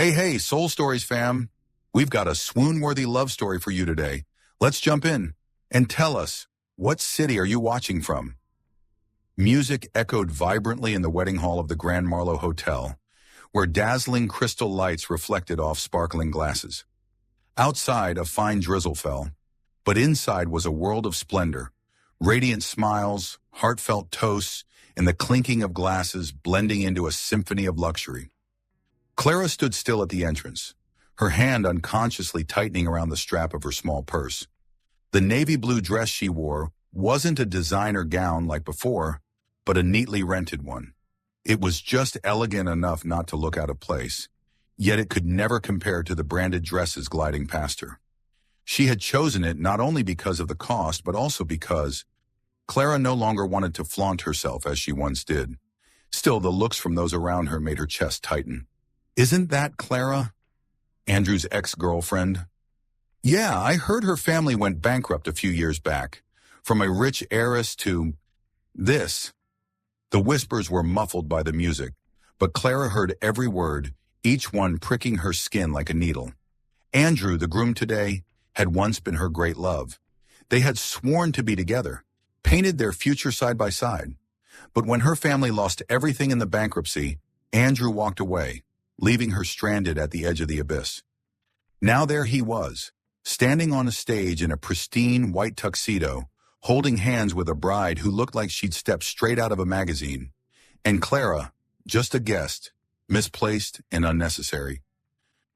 Hey, Soul Stories fam. We've got a swoon-worthy love story for you today. Let's jump in and tell us, what city are you watching from? Music echoed vibrantly in the wedding hall of the Grand Marlow Hotel, where dazzling crystal lights reflected off sparkling glasses. Outside, a fine drizzle fell, but inside was a world of splendor, radiant smiles, heartfelt toasts, and the clinking of glasses blending into a symphony of luxury. Clara stood still at the entrance, her hand unconsciously tightening around the strap of her small purse. The navy blue dress she wore wasn't a designer gown like before, but a neatly rented one. It was just elegant enough not to look out of place, yet it could never compare to the branded dresses gliding past her. She had chosen it not only because of the cost, but also because Clara no longer wanted to flaunt herself as she once did. Still, the looks from those around her made her chest tighten. Isn't that Clara? Andrew's ex-girlfriend? Yeah, I heard her family went bankrupt a few years back. From a rich heiress to this. The whispers were muffled by the music, but Clara heard every word, each one pricking her skin like a needle. Andrew, the groom today, had once been her great love. They had sworn to be together, painted their future side by side. But when her family lost everything in the bankruptcy, Andrew walked away, leaving her stranded at the edge of the abyss. Now there he was, standing on a stage in a pristine white tuxedo, holding hands with a bride who looked like she'd stepped straight out of a magazine. And Clara, just a guest, misplaced and unnecessary.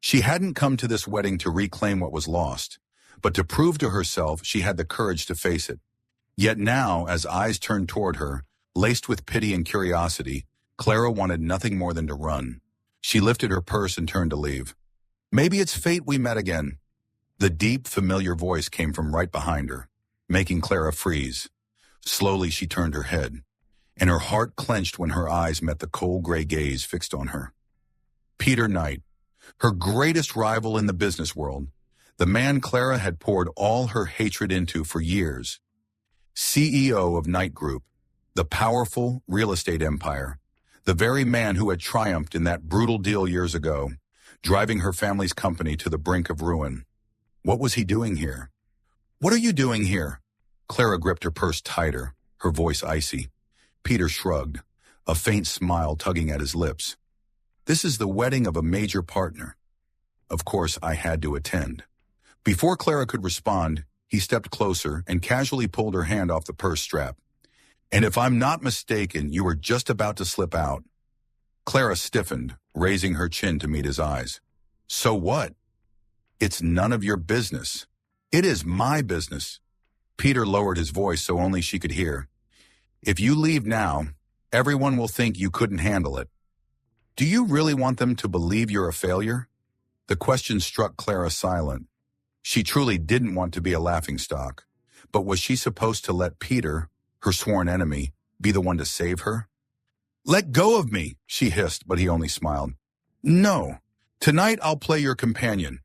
She hadn't come to this wedding to reclaim what was lost, but to prove to herself she had the courage to face it. Yet now, as eyes turned toward her, laced with pity and curiosity, Clara wanted nothing more than to run. She lifted her purse and turned to leave. Maybe it's fate we met again. The deep, familiar voice came from right behind her, making Clara freeze. Slowly she turned her head, and her heart clenched when her eyes met the cold gray gaze fixed on her. Peter Knight, her greatest rival in the business world, the man Clara had poured all her hatred into for years. CEO of Knight Group, the powerful real estate empire, the very man who had triumphed in that brutal deal years ago, driving her family's company to the brink of ruin. What was he doing here? What are you doing here? Clara gripped her purse tighter, her voice icy. Peter shrugged, a faint smile tugging at his lips. This is the wedding of a major partner. Of course, I had to attend. Before Clara could respond, he stepped closer and casually pulled her hand off the purse strap. And if I'm not mistaken, you were just about to slip out. Clara stiffened, raising her chin to meet his eyes. So what? It's none of your business. It is my business. Peter lowered his voice so only she could hear. If you leave now, everyone will think you couldn't handle it. Do you really want them to believe you're a failure? The question struck Clara silent. She truly didn't want to be a laughingstock. But was she supposed to let Peter, her sworn enemy, be the one to save her? Let go of me, she hissed, but he only smiled. No, tonight I'll play your companion.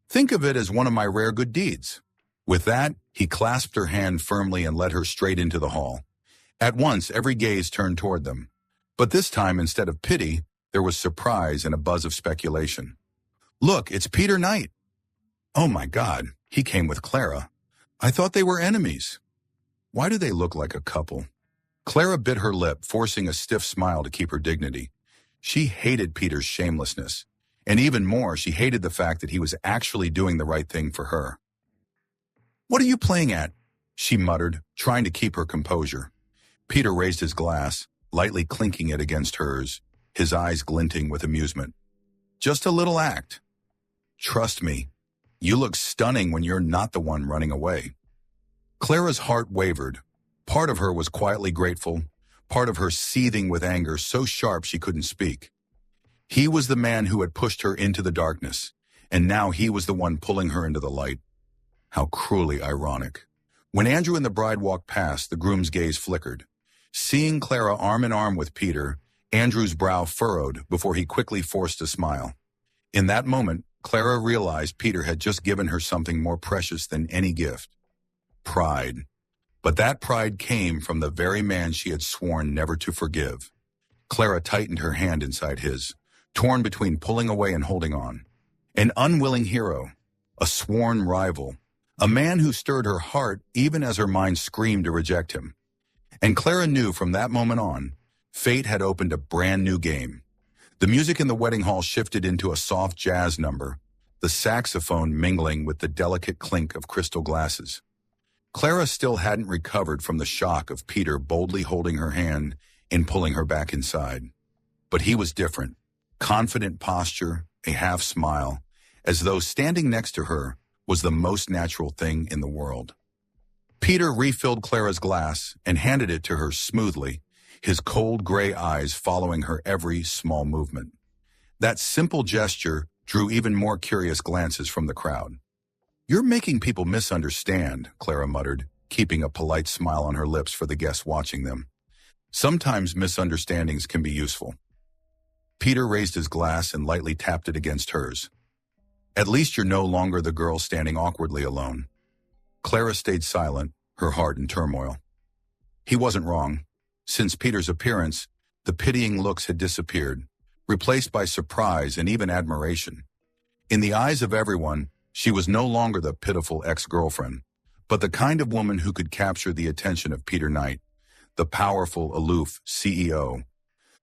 Think of it as one of my rare good deeds. With that, he clasped her hand firmly and led her straight into the hall. At once, every gaze turned toward them. But this time, instead of pity, there was surprise and a buzz of speculation. Look, it's Peter Knight. Oh my God, he came with Clara. I thought they were enemies. Why do they look like a couple? Clara bit her lip, forcing a stiff smile to keep her dignity. She hated Peter's shamelessness, and even more, she hated the fact that he was actually doing the right thing for her. What are you playing at? She muttered, trying to keep her composure. Peter raised his glass, lightly clinking it against hers, his eyes glinting with amusement. Just a little act. Trust me, you look stunning when you're not the one running away. Clara's heart wavered. Part of her was quietly grateful, part of her seething with anger so sharp she couldn't speak. He was the man who had pushed her into the darkness, and now he was the one pulling her into the light. How cruelly ironic. When Andrew and the bride walked past, the groom's gaze flickered. Seeing Clara arm in arm with Peter, Andrew's brow furrowed before he quickly forced a smile. In that moment, Clara realized Peter had just given her something more precious than any gift. Pride. But that pride came from the very man she had sworn never to forgive. Clara tightened her hand inside his, torn between pulling away and holding on. An unwilling hero, a sworn rival, a man who stirred her heart even as her mind screamed to reject him. And Clara knew from that moment on, fate had opened a brand new game. The music in the wedding hall shifted into a soft jazz number, the saxophone mingling with the delicate clink of crystal glasses. Clara still hadn't recovered from the shock of Peter boldly holding her hand and pulling her back inside. But he was different. Confident posture, a half smile, as though standing next to her was the most natural thing in the world. Peter refilled Clara's glass and handed it to her smoothly, his cold gray eyes following her every small movement. That simple gesture drew even more curious glances from the crowd. "You're making people misunderstand," Clara muttered, keeping a polite smile on her lips for the guests watching them. "Sometimes misunderstandings can be useful." Peter raised his glass and lightly tapped it against hers. "At least you're no longer the girl standing awkwardly alone." Clara stayed silent, her heart in turmoil. He wasn't wrong. Since Peter's appearance, the pitying looks had disappeared, replaced by surprise and even admiration. In the eyes of everyone, she was no longer the pitiful ex-girlfriend, but the kind of woman who could capture the attention of Peter Knight, the powerful, aloof CEO.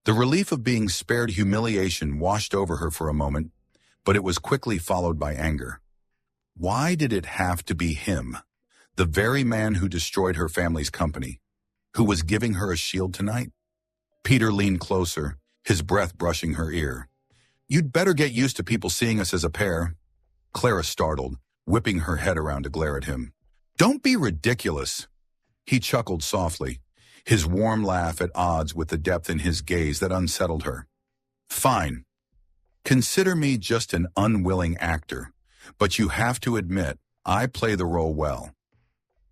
The relief of being spared humiliation washed over her for a moment, but it was quickly followed by anger. Why did it have to be him, the very man who destroyed her family's company, who was giving her a shield tonight? Peter leaned closer, his breath brushing her ear. "You'd better get used to people seeing us as a pair." Clara startled, whipping her head around to glare at him. "Don't be ridiculous." He chuckled softly, his warm laugh at odds with the depth in his gaze that unsettled her. "Fine. Consider me just an unwilling actor, but you have to admit, I play the role well."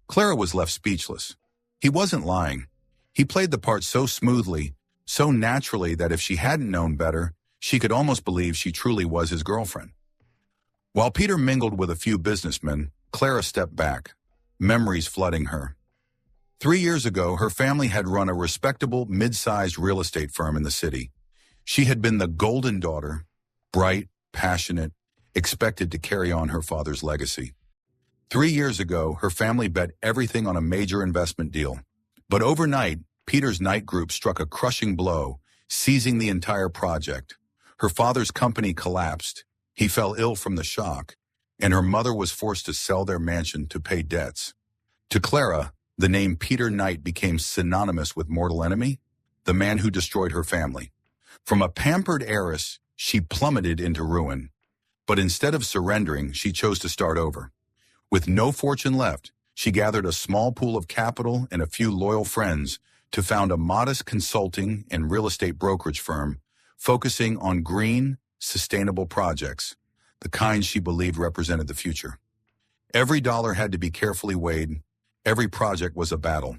Clara was left speechless. He wasn't lying. He played the part so smoothly, so naturally that if she hadn't known better, she could almost believe she truly was his girlfriend. While Peter mingled with a few businessmen, Clara stepped back, memories flooding her. 3 years ago, her family had run a respectable, mid-sized real estate firm in the city. She had been the golden daughter, bright, passionate, expected to carry on her father's legacy. 3 years ago, her family bet everything on a major investment deal. But overnight, Peter's Knight Group struck a crushing blow, seizing the entire project. Her father's company collapsed, he fell ill from the shock, and her mother was forced to sell their mansion to pay debts. To Clara, the name Peter Knight became synonymous with mortal enemy, the man who destroyed her family. From a pampered heiress, she plummeted into ruin. But instead of surrendering, she chose to start over. With no fortune left, she gathered a small pool of capital and a few loyal friends to found a modest consulting and real estate brokerage firm focusing on green, sustainable projects, the kind she believed represented the future. Every dollar had to be carefully weighed. Every project was a battle.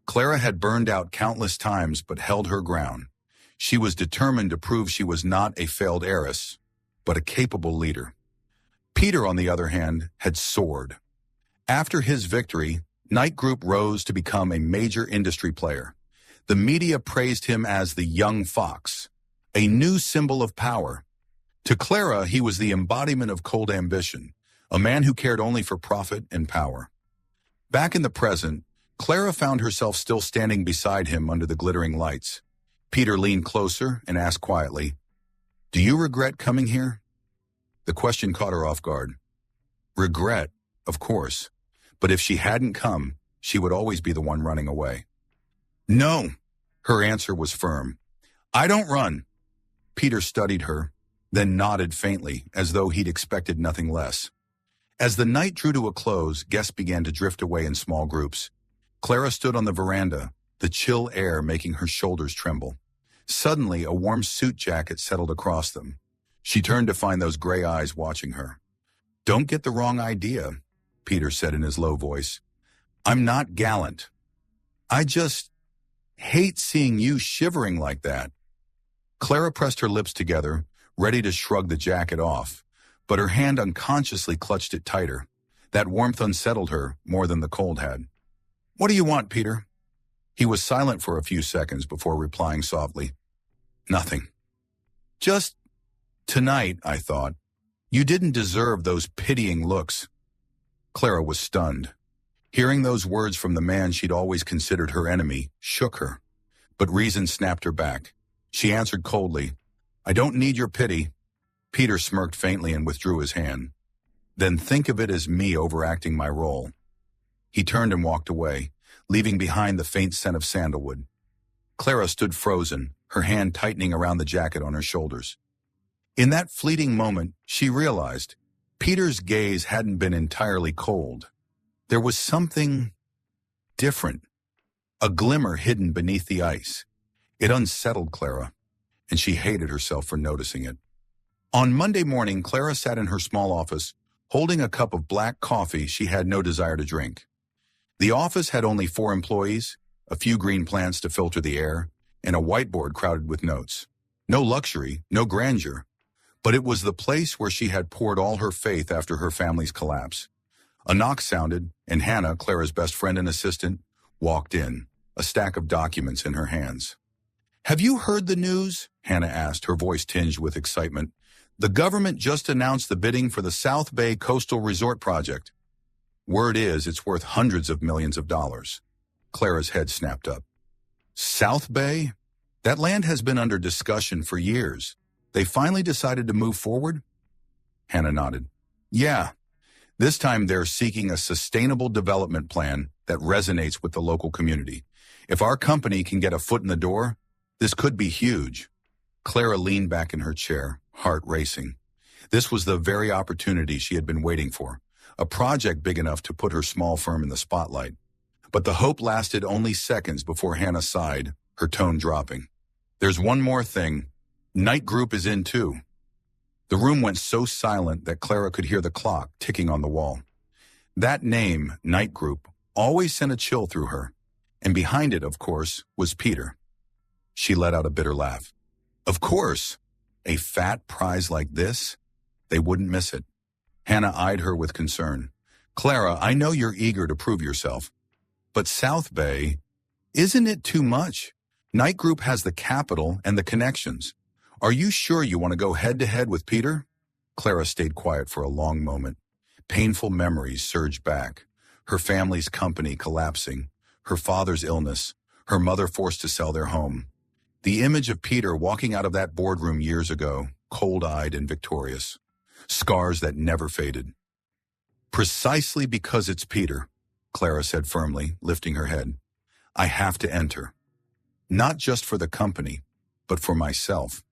Clara had burned out countless times but held her ground. She was determined to prove she was not a failed heiress, but a capable leader. Peter, on the other hand, had soared. After his victory, Knight Group rose to become a major industry player. The media praised him as the young fox, a new symbol of power. To Clara, he was the embodiment of cold ambition, a man who cared only for profit and power. Back in the present, Clara found herself still standing beside him under the glittering lights. Peter leaned closer and asked quietly, "Do you regret coming here?" The question caught her off guard. Regret, of course, but if she hadn't come, she would always be the one running away. "No," her answer was firm. "I don't run." Peter studied her, then nodded faintly, as though he'd expected nothing less. As the night drew to a close, guests began to drift away in small groups. Clara stood on the veranda, the chill air making her shoulders tremble. Suddenly, a warm suit jacket settled across them. She turned to find those gray eyes watching her. "Don't get the wrong idea," Peter said in his low voice. "I'm not gallant. I just hate seeing you shivering like that." Clara pressed her lips together, ready to shrug the jacket off, but her hand unconsciously clutched it tighter. That warmth unsettled her more than the cold had. "What do you want, Peter?" He was silent for a few seconds before replying softly, "Nothing. Just Tonight, I thought, you didn't deserve those pitying looks. Clara was stunned. Hearing those words from the man she'd always considered her enemy shook her. But reason snapped her back. She answered coldly, I don't need your pity. Peter smirked faintly and withdrew his hand. Then think of it as me overacting my role. He turned and walked away, leaving behind the faint scent of sandalwood. Clara stood frozen, her hand tightening around the jacket on her shoulders. In that fleeting moment, she realized Peter's gaze hadn't been entirely cold. There was something different, a glimmer hidden beneath the ice. It unsettled Clara, and she hated herself for noticing it. On Monday morning, Clara sat in her small office, holding a cup of black coffee she had no desire to drink. The office had only 4 employees, a few green plants to filter the air, and a whiteboard crowded with notes. No luxury, no grandeur, but it was the place where she had poured all her faith after her family's collapse. A knock sounded, and Hannah, Clara's best friend and assistant, walked in, a stack of documents in her hands. Have you heard the news? Hannah asked, her voice tinged with excitement. The government just announced the bidding for the South Bay Coastal Resort Project. Word is it's worth hundreds of millions of dollars. Clara's head snapped up. South Bay? That land has been under discussion for years. They finally decided to move forward? Hannah nodded. Yeah. This time they're seeking a sustainable development plan that resonates with the local community. If our company can get a foot in the door, this could be huge. Clara leaned back in her chair, heart racing. This was the very opportunity she had been waiting for, a project big enough to put her small firm in the spotlight. But the hope lasted only seconds before Hannah sighed, her tone dropping. There's one more thing. Knight Group is in too. The room went so silent that Clara could hear the clock ticking on the wall. That name, Knight Group, always sent a chill through her, and behind it, of course, was Peter. She let out a bitter laugh. Of course, a fat prize like this? They wouldn't miss it. Hannah eyed her with concern. Clara, I know you're eager to prove yourself, but South Bay, isn't it too much? Knight Group has the capital and the connections. Are you sure you want to go head-to-head with Peter? Clara stayed quiet for a long moment. Painful memories surged back. Her family's company collapsing, her father's illness, her mother forced to sell their home. The image of Peter walking out of that boardroom years ago, cold-eyed and victorious. Scars that never faded. Precisely because it's Peter, Clara said firmly, lifting her head. I have to enter. Not just for the company, but for myself.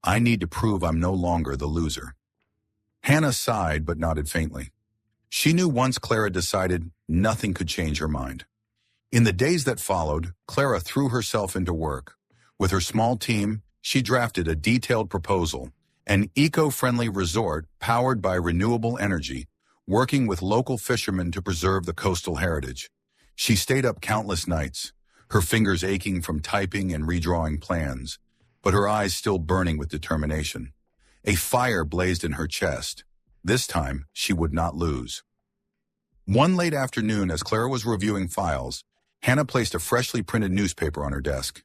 I need to prove I'm no longer the loser. Hannah sighed but nodded faintly. She knew once Clara decided, nothing could change her mind. In the days that followed, Clara threw herself into work. With her small team, she drafted a detailed proposal, an eco-friendly resort powered by renewable energy, working with local fishermen to preserve the coastal heritage. She stayed up countless nights, her fingers aching from typing and redrawing plans, but her eyes still burning with determination. A fire blazed in her chest. This time, she would not lose. One late afternoon, as Clara was reviewing files, Hannah placed a freshly printed newspaper on her desk.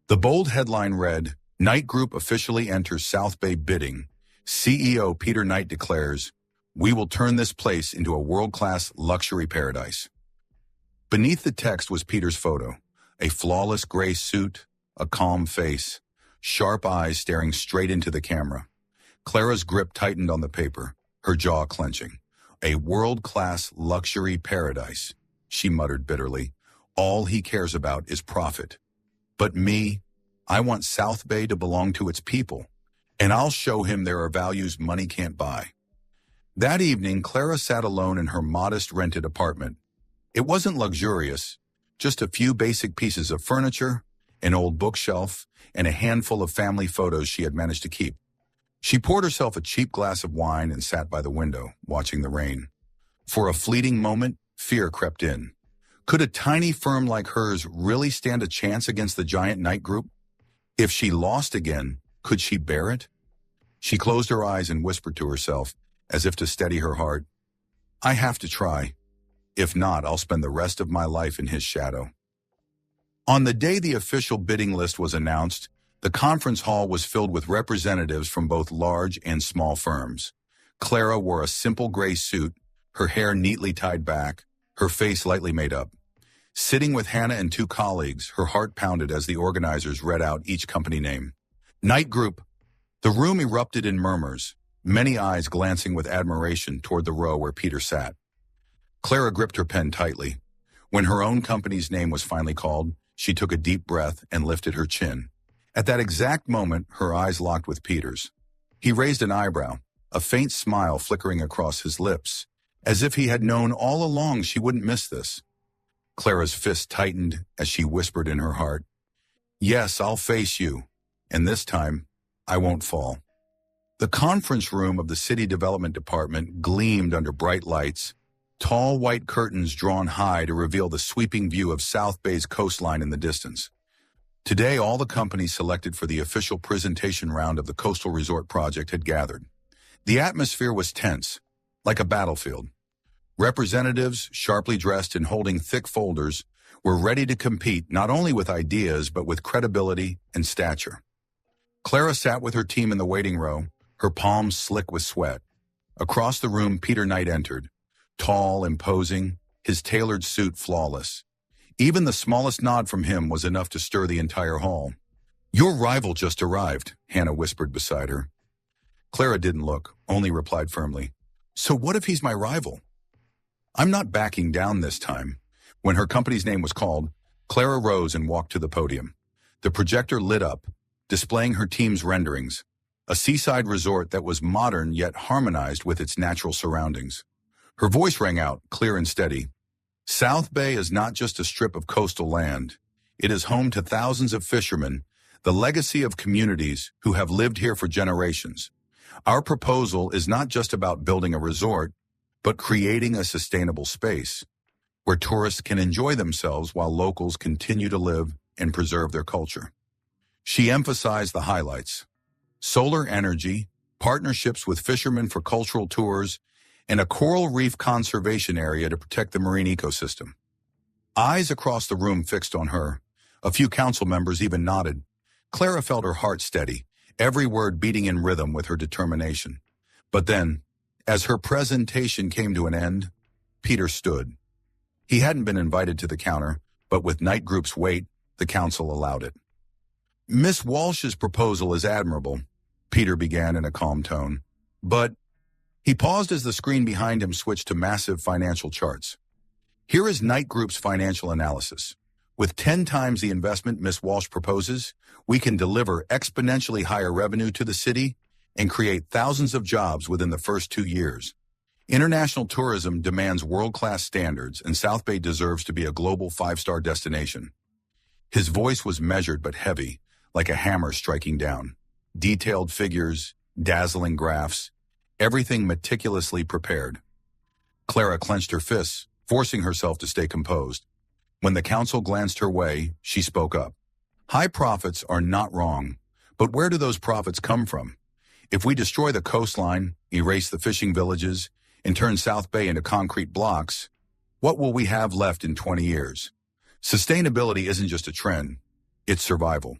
The bold headline read, Knight Group officially enters South Bay bidding. CEO Peter Knight declares, we will turn this place into a world-class luxury paradise. Beneath the text was Peter's photo, a flawless gray suit, a calm face, sharp eyes staring straight into the camera. Clara's grip tightened on the paper, her jaw clenching. A world-class luxury paradise, she muttered bitterly. All he cares about is profit. But me, I want South Bay to belong to its people, and I'll show him there are values money can't buy. That evening, Clara sat alone in her modest rented apartment. It wasn't luxurious, just a few basic pieces of furniture, an old bookshelf, and a handful of family photos she had managed to keep. She poured herself a cheap glass of wine and sat by the window, watching the rain. For a fleeting moment, fear crept in. Could a tiny firm like hers really stand a chance against the giant Knight Group? If she lost again, could she bear it? She closed her eyes and whispered to herself, as if to steady her heart, I have to try. If not, I'll spend the rest of my life in his shadow. On the day the official bidding list was announced, The conference hall was filled with representatives from both large and small firms. Clara wore a simple gray suit, her hair neatly tied back, her face lightly made up. Sitting with Hannah and two colleagues, her heart pounded as the organizers read out each company name. Knight Group. The room erupted in murmurs, many eyes glancing with admiration toward the row where Peter sat. Clara gripped her pen tightly. When her own company's name was finally called, she took a deep breath and lifted her chin. At that exact moment, her eyes locked with Peter's. He raised an eyebrow, a faint smile flickering across his lips, as if he had known all along she wouldn't miss this. Clara's fist tightened as she whispered in her heart, "Yes, I'll face you, and this time, I won't fall." The conference room of the City Development Department gleamed under bright lights, tall white curtains drawn high to reveal the sweeping view of South Bay's coastline in the distance. Today, all the companies selected for the official presentation round of the Coastal Resort Project had gathered. The atmosphere was tense, like a battlefield. Representatives, sharply dressed and holding thick folders, were ready to compete not only with ideas but with credibility and stature. Clara sat with her team in the waiting row, her palms slick with sweat. Across the room, Peter Knight entered, tall, imposing, his tailored suit flawless. Even the smallest nod from him was enough to stir the entire hall. "Your rival just arrived," Hannah whispered beside her. Clara didn't look, only replied firmly, "So what if he's my rival?" "I'm not backing down this time." When her company's name was called, Clara rose and walked to the podium. The projector lit up, displaying her team's renderings, a seaside resort that was modern yet harmonized with its natural surroundings. Her voice rang out, clear and steady. "South Bay is not just a strip of coastal land. It is home to thousands of fishermen, the legacy of communities who have lived here for generations. Our proposal is not just about building a resort, but creating a sustainable space where tourists can enjoy themselves while locals continue to live and preserve their culture." She emphasized the highlights: solar energy, partnerships with fishermen for cultural tours, and a coral reef conservation area to protect the marine ecosystem. Eyes across the room fixed on her. A few council members even nodded. Clara felt her heart steady, every word beating in rhythm with her determination. But then, as her presentation came to an end, Peter stood. He hadn't been invited to the counter, but with Knight Group's weight, the council allowed it. "Miss Walsh's proposal is admirable," Peter began in a calm tone. "But..." He paused as the screen behind him switched to massive financial charts. "Here is Knight Group's financial analysis. With 10 times the investment Miss Walsh proposes, we can deliver exponentially higher revenue to the city and create thousands of jobs within the first 2 years. International tourism demands world-class standards, and South Bay deserves to be a global 5-star destination." His voice was measured but heavy, like a hammer striking down. Detailed figures, dazzling graphs, everything meticulously prepared. Clara clenched her fists, forcing herself to stay composed. When the council glanced her way, she spoke up. "High profits are not wrong, but where do those profits come from? If we destroy the coastline, erase the fishing villages, and turn South Bay into concrete blocks, what will we have left in 20 years? Sustainability isn't just a trend, it's survival."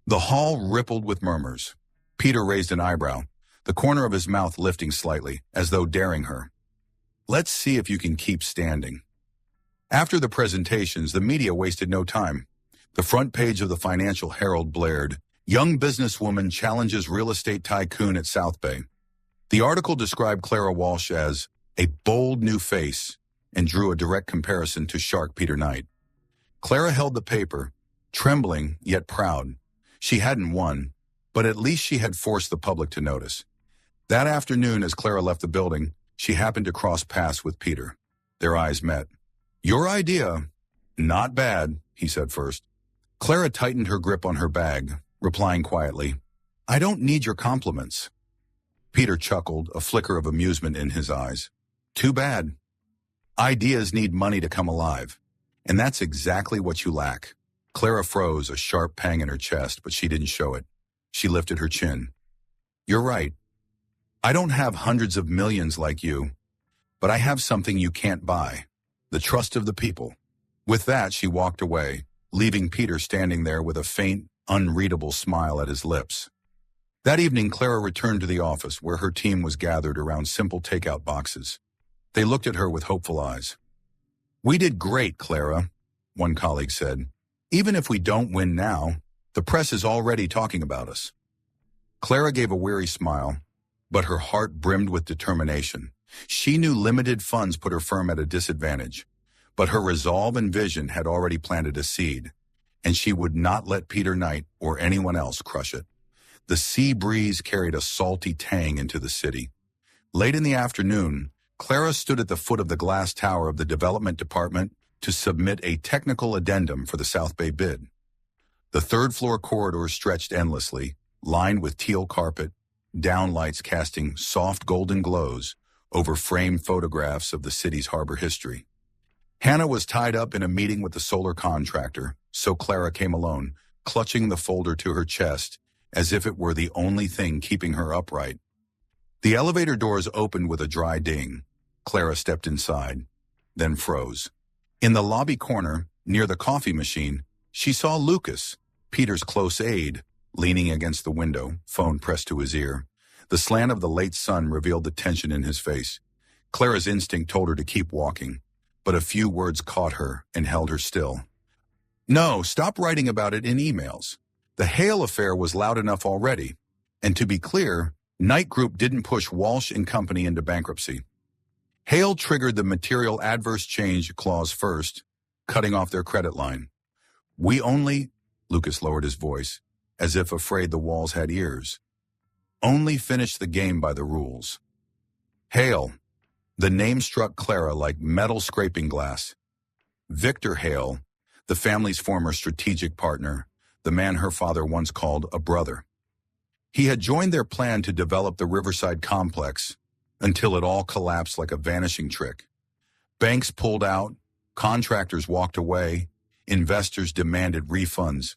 The hall rippled with murmurs. Peter raised an eyebrow, the corner of his mouth lifting slightly, as though daring her. "Let's see if you can keep standing." After the presentations, the media wasted no time. The front page of the Financial Herald blared, "Young businesswoman challenges real estate tycoon at South Bay." The article described Clara Walsh as a bold new face and drew a direct comparison to shark Peter Knight. Clara held the paper, trembling yet proud. She hadn't won, but at least she had forced the public to notice. That afternoon, as Clara left the building, she happened to cross paths with Peter. Their eyes met. "Your idea, not bad," he said first. Clara tightened her grip on her bag, replying quietly, "I don't need your compliments." Peter chuckled, a flicker of amusement in his eyes. "Too bad. Ideas need money to come alive, and that's exactly what you lack." Clara froze, a sharp pang in her chest, but she didn't show it. She lifted her chin. "You're right. I don't have hundreds of millions like you, but I have something you can't buy, the trust of the people." With that, she walked away, leaving Peter standing there with a faint, unreadable smile at his lips. That evening, Clara returned to the office where her team was gathered around simple takeout boxes. They looked at her with hopeful eyes. "We did great, Clara," one colleague said. "Even if we don't win now, the press is already talking about us." Clara gave a weary smile, but her heart brimmed with determination. She knew limited funds put her firm at a disadvantage, but her resolve and vision had already planted a seed, and she would not let Peter Knight or anyone else crush it. The sea breeze carried a salty tang into the city. Late in the afternoon, Clara stood at the foot of the glass tower of the development department to submit a technical addendum for the South Bay bid. The third-floor corridor stretched endlessly, lined with teal carpet, downlights casting soft golden glows over framed photographs of the city's harbor history. Hannah was tied up in a meeting with the solar contractor, so Clara came alone, clutching the folder to her chest as if it were the only thing keeping her upright. The elevator doors opened with a dry ding. Clara stepped inside, then froze. In the lobby corner, near the coffee machine, she saw Lucas, Peter's close aide, leaning against the window, phone pressed to his ear. The slant of the late sun revealed the tension in his face. Clara's instinct told her to keep walking, but a few words caught her and held her still. "No, stop writing about it in emails. The Hale affair was loud enough already. And to be clear, Knight Group didn't push Walsh and Company into bankruptcy. Hale triggered the material adverse change clause first, cutting off their credit line. We only," Lucas lowered his voice, as if afraid the walls had ears, "only finished the game by the rules." Hale. The name struck Clara like metal scraping glass. Victor Hale, the family's former strategic partner, the man her father once called a brother. He had joined their plan to develop the Riverside complex until it all collapsed like a vanishing trick. Banks pulled out, contractors walked away, investors demanded refunds.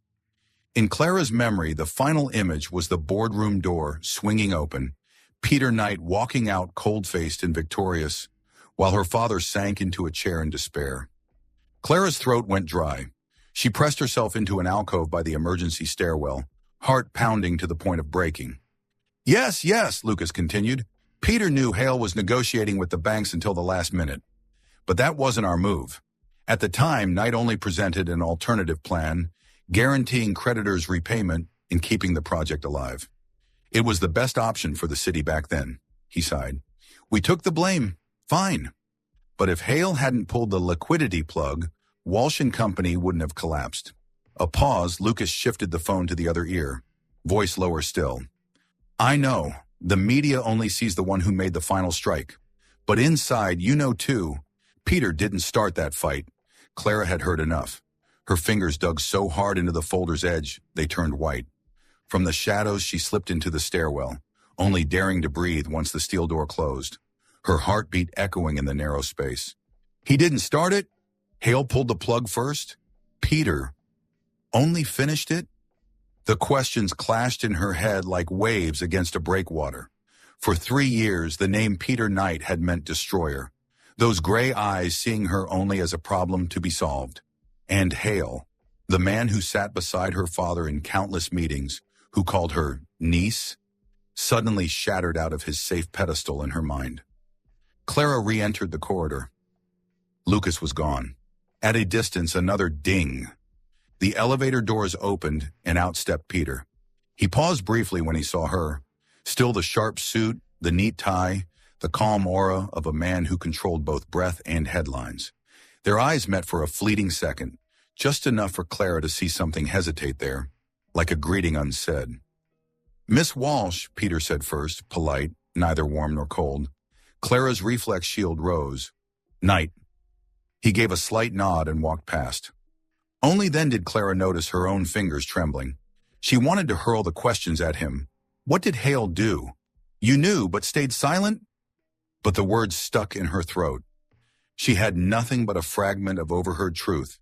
In Clara's memory, the final image was the boardroom door swinging open, Peter Knight walking out cold-faced and victorious, while her father sank into a chair in despair. Clara's throat went dry. She pressed herself into an alcove by the emergency stairwell, heart pounding to the point of breaking. Yes, Lucas continued. Peter knew Hale was negotiating with the banks until the last minute. But that wasn't our move. At the time, Knight only presented an alternative plan, guaranteeing creditors' repayment and keeping the project alive. It was the best option for the city back then, he sighed. We took the blame, fine. But if Hale hadn't pulled the liquidity plug, Walsh and Company wouldn't have collapsed. A pause, Lucas shifted the phone to the other ear, voice lower still. I know, the media only sees the one who made the final strike. But inside, you know too, Peter didn't start that fight. Clara had heard enough. Her fingers dug so hard into the folder's edge, they turned white. From the shadows, she slipped into the stairwell, only daring to breathe once the steel door closed, her heartbeat echoing in the narrow space. He didn't start it? Hale pulled the plug first? Peter only finished it? The questions clashed in her head like waves against a breakwater. For 3 years, the name Peter Knight had meant destroyer, those gray eyes seeing her only as a problem to be solved. And Hale, the man who sat beside her father in countless meetings, who called her niece, suddenly shattered out of his safe pedestal in her mind. Clara re-entered the corridor. Lucas was gone. At a distance, another ding. The elevator doors opened, and out stepped Peter. He paused briefly when he saw her. Still the sharp suit, the neat tie, the calm aura of a man who controlled both breath and headlines. Their eyes met for a fleeting second, just enough for Clara to see something hesitate there, like a greeting unsaid. Miss Walsh, Peter said first, polite, neither warm nor cold. Clara's reflex shield rose. Knight. He gave a slight nod and walked past. Only then did Clara notice her own fingers trembling. She wanted to hurl the questions at him. What did Hale do? You knew, but stayed silent? But the words stuck in her throat. She had nothing but a fragment of overheard truth,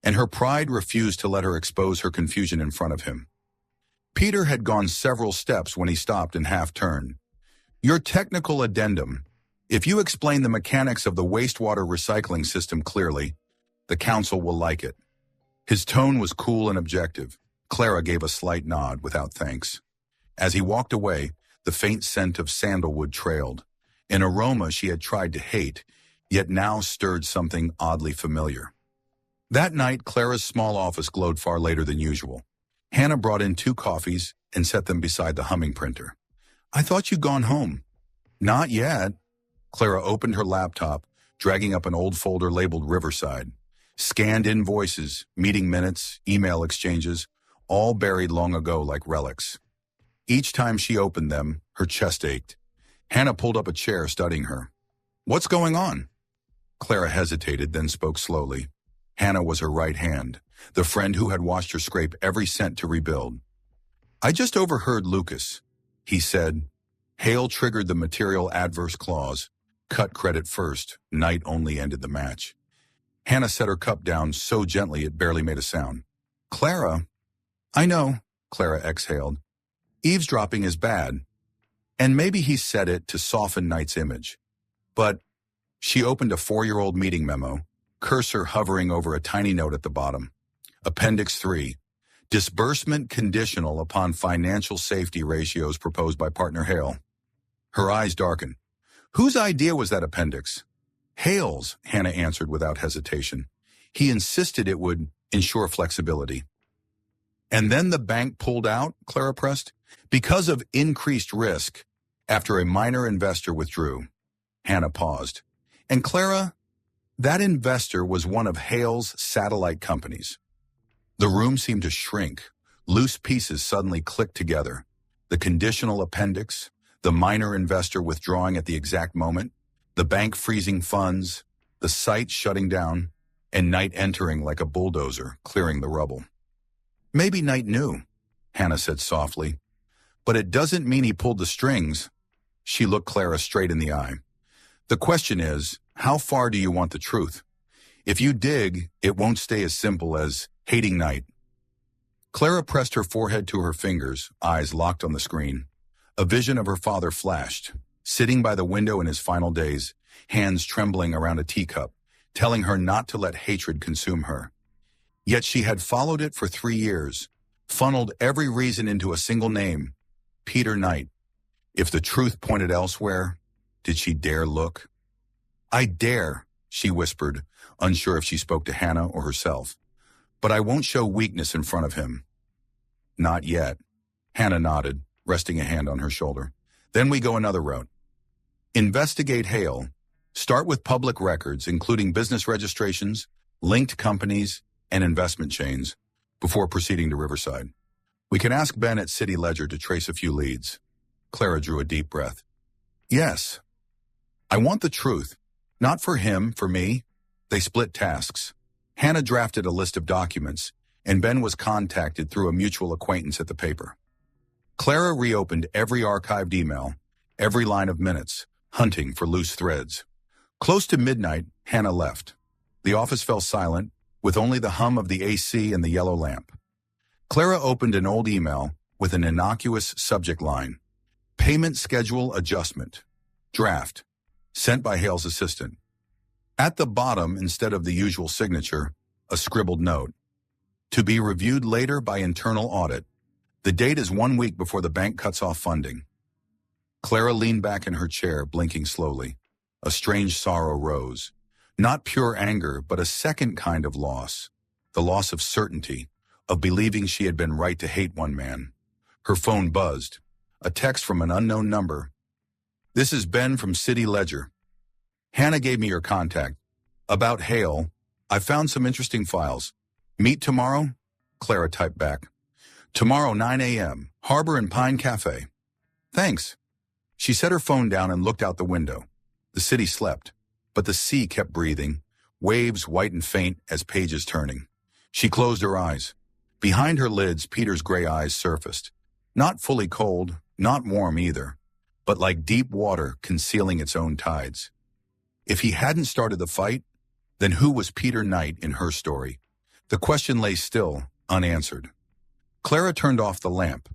and her pride refused to let her expose her confusion in front of him. Peter had gone several steps when he stopped and half-turned. Your technical addendum. If you explain the mechanics of the wastewater recycling system clearly, the council will like it. His tone was cool and objective, Clara gave a slight nod without thanks. As he walked away, the faint scent of sandalwood trailed, an aroma she had tried to hate, yet now stirred something oddly familiar. That night, Clara's small office glowed far later than usual. Hannah brought in 2 coffees and set them beside the humming printer. "I thought you'd gone home." "Not yet." Clara opened her laptop, dragging up an old folder labeled Riverside. Scanned invoices, meeting minutes, email exchanges, all buried long ago like relics. Each time she opened them, her chest ached. Hannah pulled up a chair, studying her. "What's going on?" Clara hesitated, then spoke slowly. Hannah was her right hand, the friend who had watched her scrape every cent to rebuild. "I just overheard Lucas," he said. Hale triggered the material adverse clause. Cut credit first, Knight only ended the match. Hannah set her cup down so gently it barely made a sound. "Clara." "I know," Clara exhaled. "Eavesdropping is bad. And maybe he said it to soften Knight's image. But..." She opened a 4-year-old meeting memo, cursor hovering over a tiny note at the bottom. Appendix 3. Disbursement conditional upon financial safety ratios proposed by partner Hale. Her eyes darkened. "Whose idea was that appendix?" "Hale's," Hannah answered without hesitation. "He insisted it would ensure flexibility." "And then the bank pulled out," Clara pressed, "because of increased risk after a minor investor withdrew." Hannah paused. "And Clara, that investor was one of Hale's satellite companies." The room seemed to shrink. Loose pieces suddenly clicked together. The conditional appendix, the minor investor withdrawing at the exact moment, the bank freezing funds, the site shutting down, and Knight entering like a bulldozer, clearing the rubble. "Maybe Knight knew," Hannah said softly. "But it doesn't mean he pulled the strings." She looked Clara straight in the eye. "The question is, how far do you want the truth? If you dig, it won't stay as simple as hating Knight." Clara pressed her forehead to her fingers, eyes locked on the screen. A vision of her father flashed, sitting by the window in his final days, hands trembling around a teacup, telling her not to let hatred consume her. Yet she had followed it for 3 years, funneled every reason into a single name, Peter Knight. If the truth pointed elsewhere, did she dare look? "I dare," she whispered, unsure if she spoke to Hannah or herself. "But I won't show weakness in front of him." "Not yet." Hannah nodded, resting a hand on her shoulder. "Then we go another route. Investigate Hale. Start with public records, including business registrations, linked companies, and investment chains, before proceeding to Riverside. We can ask Ben at City Ledger to trace a few leads." Clara drew a deep breath. "Yes. I want the truth. Not for him, for me." They split tasks. Hannah drafted a list of documents, and Ben was contacted through a mutual acquaintance at the paper. Clara reopened every archived email, every line of minutes, hunting for loose threads. Close to midnight, Hannah left. The office fell silent, with only the hum of the AC and the yellow lamp. Clara opened an old email with an innocuous subject line. "Payment schedule adjustment. Draft. Sent by Hale's assistant." At the bottom, instead of the usual signature, a scribbled note. "To be reviewed later by internal audit. The date is 1 week before the bank cuts off funding." Clara leaned back in her chair, blinking slowly. A strange sorrow rose. Not pure anger, but a second kind of loss. The loss of certainty, of believing she had been right to hate one man. Her phone buzzed. A text from an unknown number. "This is Ben from City Ledger. Hannah gave me your contact. About Hale, I found some interesting files. Meet tomorrow?" Clara typed back. "Tomorrow, 9 a.m., Harbor and Pine Cafe." "Thanks." She set her phone down and looked out the window. The city slept, but the sea kept breathing, waves white and faint as pages turning. She closed her eyes. Behind her lids, Peter's gray eyes surfaced. Not fully cold, not warm either, but like deep water concealing its own tides. If he hadn't started the fight, then who was Peter Knight in her story? The question lay still, unanswered. Clara turned off the lamp.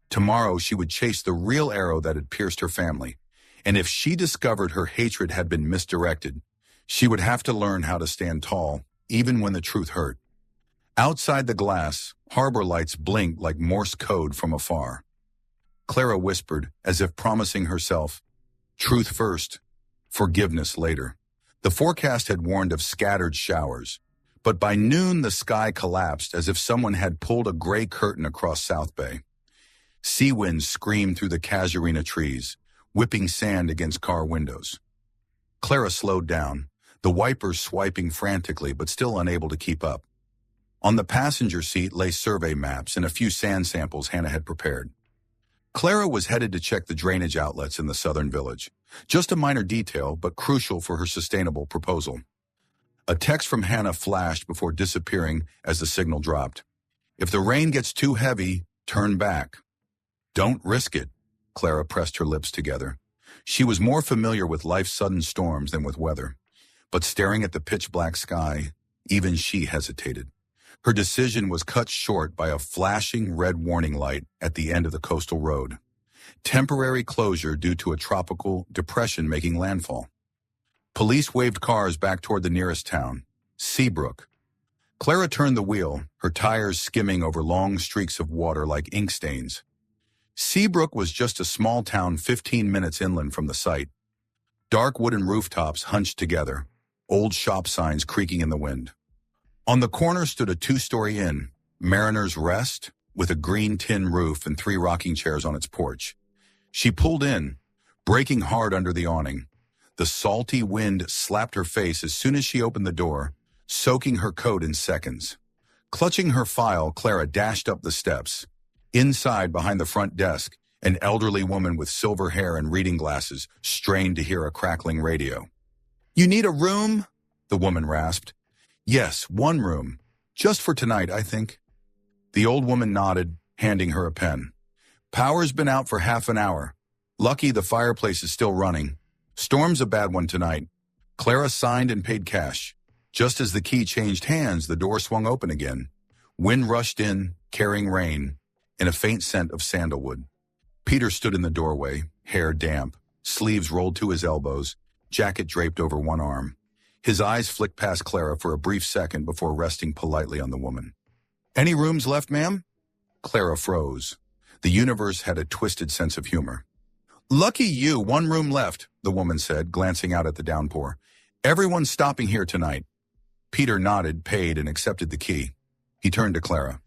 Tomorrow she would chase the real arrow that had pierced her family, and if she discovered her hatred had been misdirected, she would have to learn how to stand tall, even when the truth hurt. Outside the glass, harbor lights blinked like Morse code from afar. Clara whispered, as if promising herself, truth first, forgiveness later. The forecast had warned of scattered showers, but by noon the sky collapsed as if someone had pulled a gray curtain across South Bay. Sea winds screamed through the casuarina trees, whipping sand against car windows. Clara slowed down, the wipers swiping frantically but still unable to keep up. On the passenger seat lay survey maps and a few sand samples Hannah had prepared. Clara was headed to check the drainage outlets in the southern village. Just a minor detail, but crucial for her sustainable proposal. A text from Hannah flashed before disappearing as the signal dropped. If the rain gets too heavy, turn back. Don't risk it. Clara pressed her lips together. She was more familiar with life's sudden storms than with weather. But staring at the pitch-black sky, even she hesitated. Her decision was cut short by a flashing red warning light at the end of the coastal road. Temporary closure due to a tropical depression making landfall. Police waved cars back toward the nearest town, Seabrook. Clara turned the wheel, her tires skimming over long streaks of water like ink stains. Seabrook was just a small town 15 minutes inland from the site. Dark wooden rooftops hunched together, old shop signs creaking in the wind. On the corner stood a two-story inn, Mariner's Rest, with a green tin roof and 3 rocking chairs on its porch. She pulled in, braking hard under the awning. The salty wind slapped her face as soon as she opened the door, soaking her coat in seconds. Clutching her file, Clara dashed up the steps. Inside, behind the front desk, an elderly woman with silver hair and reading glasses strained to hear a crackling radio. "You need a room?" the woman rasped. "Yes, 1 room. Just for tonight, I think." The old woman nodded, handing her a pen. "Power's been out for half an hour. Lucky the fireplace is still running. Storm's a bad one tonight." Clara signed and paid cash. Just as the key changed hands, the door swung open again. Wind rushed in, carrying rain, and a faint scent of sandalwood. Peter stood in the doorway, hair damp, sleeves rolled to his elbows, jacket draped over one arm. His eyes flicked past Clara for a brief second before resting politely on the woman. "Any rooms left, ma'am?" Clara froze. The universe had a twisted sense of humor. "Lucky you, 1 room left," the woman said, glancing out at the downpour. "Everyone's stopping here tonight." Peter nodded, paid, and accepted the key. He turned to Clara.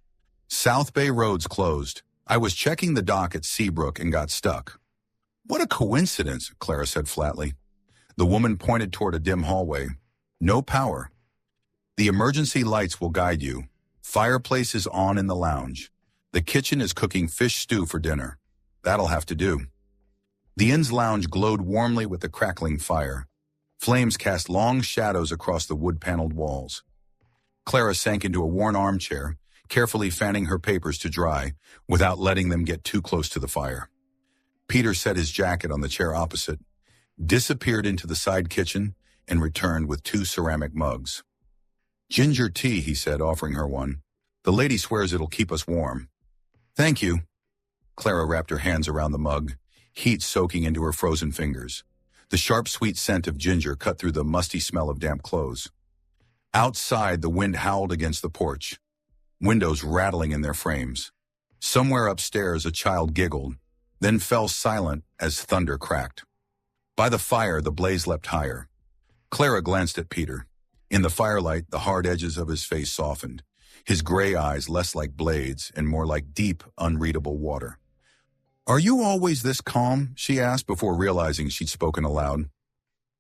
"South Bay road's closed. I was checking the dock at Seabrook and got stuck." "What a coincidence," Clara said flatly. The woman pointed toward a dim hallway. "No power. The emergency lights will guide you. Fireplace is on in the lounge. The kitchen is cooking fish stew for dinner. That'll have to do." The inn's lounge glowed warmly with the crackling fire. Flames cast long shadows across the wood-paneled walls. Clara sank into a worn armchair, carefully fanning her papers to dry without letting them get too close to the fire. Peter set his jacket on the chair opposite, disappeared into the side kitchen, and returned with 2 ceramic mugs. "Ginger tea," he said, offering her one. "The lady swears it'll keep us warm." "Thank you." Clara wrapped her hands around the mug, heat soaking into her frozen fingers. The sharp, sweet scent of ginger cut through the musty smell of damp clothes. Outside, the wind howled against the porch, windows rattling in their frames. Somewhere upstairs, a child giggled, then fell silent as thunder cracked. By the fire, the blaze leapt higher. Clara glanced at Peter. In the firelight, the hard edges of his face softened, his gray eyes less like blades and more like deep, unreadable water. "Are you always this calm?" she asked before realizing she'd spoken aloud.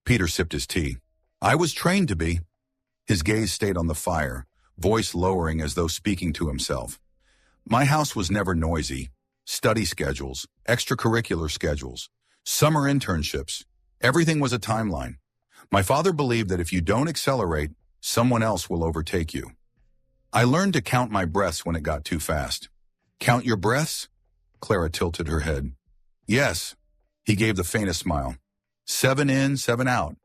Peter sipped his tea. "I was trained to be." His gaze stayed on the fire, voice lowering as though speaking to himself. "My house was never noisy. Study schedules, extracurricular schedules, summer internships. Everything was a timeline. My father believed that if you don't accelerate, someone else will overtake you. I learned to count my breaths when it got too fast." "Count your breaths?" Clara tilted her head. "Yes." He gave the faintest smile. 7 in, 7 out.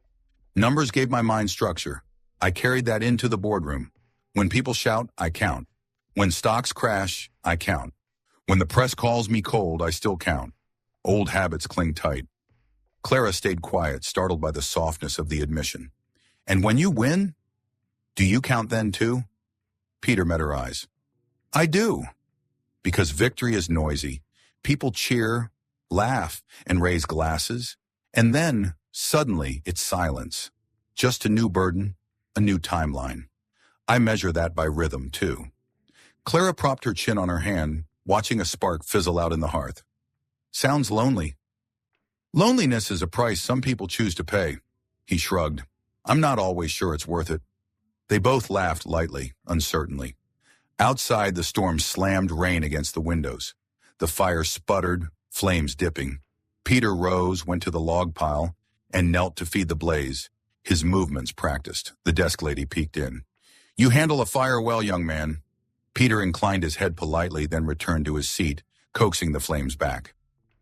Numbers gave my mind structure. I carried that into the boardroom. When people shout, I count. When stocks crash, I count. When the press calls me cold, I still count. Old habits cling tight. Clara stayed quiet, startled by the softness of the admission. "And when you win, do you count then too?" Peter met her eyes. I do. Because victory is noisy. People cheer, laugh, and raise glasses. And then, suddenly, it's silence. Just a new burden, a new timeline. I measure that by rhythm, too. Clara propped her chin on her hand, watching a spark fizzle out in the hearth. Sounds lonely. Loneliness is a price some people choose to pay. He shrugged. I'm not always sure it's worth it. They both laughed lightly, uncertainly. Outside, the storm slammed rain against the windows. The fire sputtered, flames dipping. Peter rose, went to the log pile, and knelt to feed the blaze. His movements practiced. The desk lady peeked in. You handle a fire well, young man. Peter inclined his head politely, then returned to his seat, coaxing the flames back.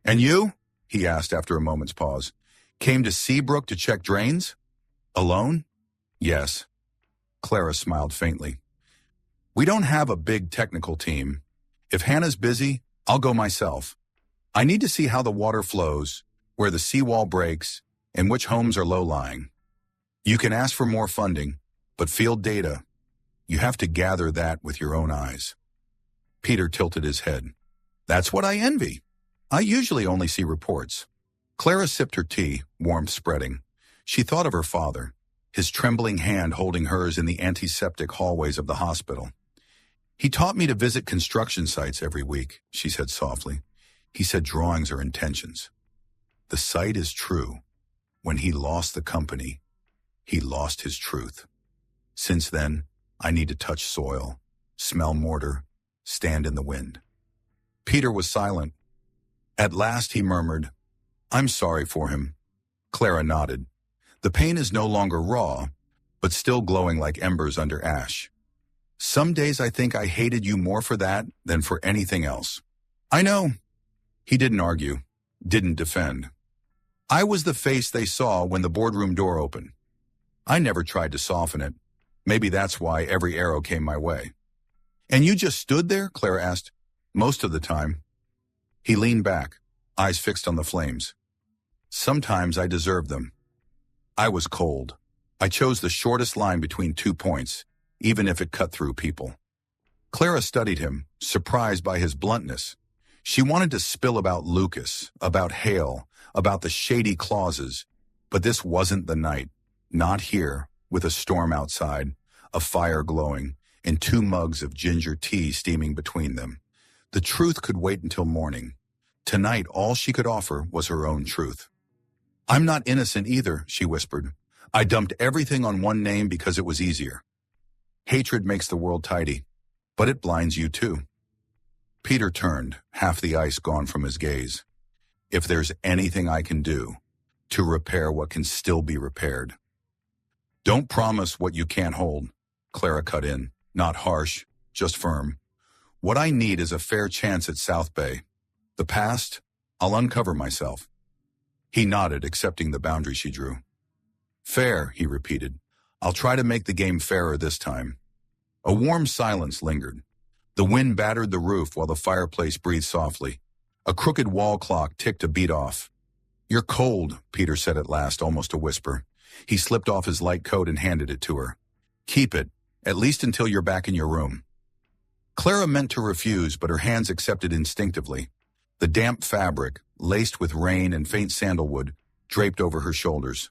And you? He asked after a moment's pause. Came to Seabrook to check drains? Alone? Yes. Clara smiled faintly. We don't have a big technical team. If Hannah's busy, I'll go myself. I need to see how the water flows, where the seawall breaks, and which homes are low-lying. You can ask for more funding, but field data, you have to gather that with your own eyes. Peter tilted his head. That's what I envy. I usually only see reports. Clara sipped her tea, warmth spreading. She thought of her father, his trembling hand holding hers in the antiseptic hallways of the hospital. He taught me to visit construction sites every week, she said softly. He said drawings are intentions. The site is true. When he lost the company, he lost his truth. Since then, I need to touch soil, smell mortar, stand in the wind. Peter was silent. At last he murmured, I'm sorry for him. Clara nodded. The pain is no longer raw, but still glowing like embers under ash. Some days I think I hated you more for that than for anything else. I know. He didn't argue, didn't defend. I was the face they saw when the boardroom door opened. I never tried to soften it. Maybe that's why every arrow came my way. And you just stood there? Clara asked. Most of the time. He leaned back, eyes fixed on the flames. Sometimes I deserved them. I was cold. I chose the shortest line between 2 points, even if it cut through people. Clara studied him, surprised by his bluntness. She wanted to spill about Lucas, about Hale, about the shady clauses, but this wasn't the night. Not here, with a storm outside, a fire glowing, and 2 mugs of ginger tea steaming between them. The truth could wait until morning. Tonight, all she could offer was her own truth. I'm not innocent either, she whispered. I dumped everything on one name because it was easier. Hatred makes the world tidy, but it blinds you too. Peter turned, half the ice gone from his gaze. If there's anything I can do to repair what can still be repaired. Don't promise what you can't hold, Clara cut in, not harsh, just firm. What I need is a fair chance at South Bay. The past, I'll uncover myself. He nodded, accepting the boundary she drew. Fair, he repeated. I'll try to make the game fairer this time. A warm silence lingered. The wind battered the roof while the fireplace breathed softly. A crooked wall clock ticked a beat off. You're cold, Peter said at last, almost a whisper. He slipped off his light coat and handed it to her. Keep it, at least until you're back in your room. Clara meant to refuse, but her hands accepted instinctively. The damp fabric, laced with rain and faint sandalwood, draped over her shoulders.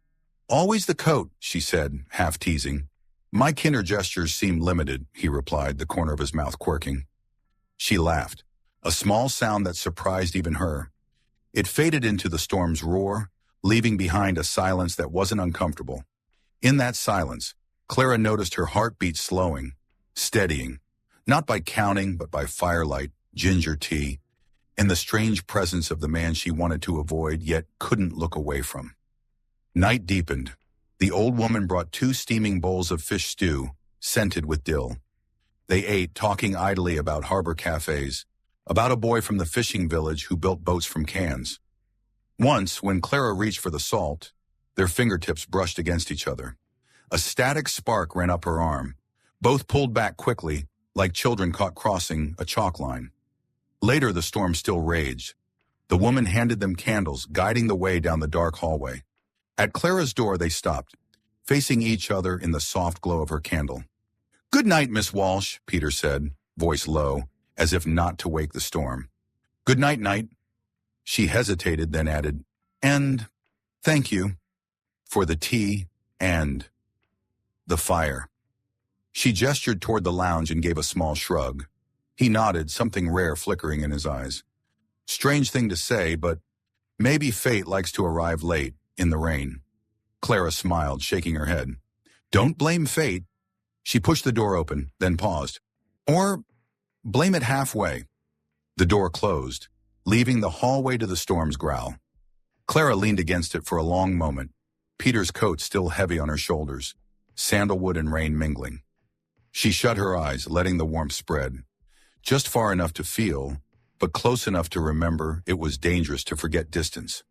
Always the coat, she said, half teasing. My kinder gestures seem limited, he replied, the corner of his mouth quirking. She laughed, a small sound that surprised even her. It faded into the storm's roar, leaving behind a silence that wasn't uncomfortable. In that silence, Clara noticed her heartbeat slowing, steadying, not by counting, but by firelight, ginger tea, and the strange presence of the man she wanted to avoid yet couldn't look away from. Night deepened. The old woman brought 2 steaming bowls of fish stew, scented with dill. They ate, talking idly about harbor cafes, about a boy from the fishing village who built boats from cans. Once, when Clara reached for the salt, their fingertips brushed against each other. A static spark ran up her arm. Both pulled back quickly, like children caught crossing a chalk line. Later, the storm still raged. The woman handed them candles, guiding the way down the dark hallway. At Clara's door, they stopped, facing each other in the soft glow of her candle. Good night, Miss Walsh, Peter said, voice low, as if not to wake the storm. Good night, Knight. She hesitated, then added, and thank you for the tea and the fire. She gestured toward the lounge and gave a small shrug. He nodded, something rare flickering in his eyes. Strange thing to say, but maybe fate likes to arrive late, in the rain. Clara smiled, shaking her head. Don't blame fate. She pushed the door open, then paused. Or blame it halfway. The door closed, leaving the hallway to the storm's growl. Clara leaned against it for a long moment, Peter's coat still heavy on her shoulders, sandalwood and rain mingling. She shut her eyes, letting the warmth spread, just far enough to feel, but close enough to remember it was dangerous to forget distance.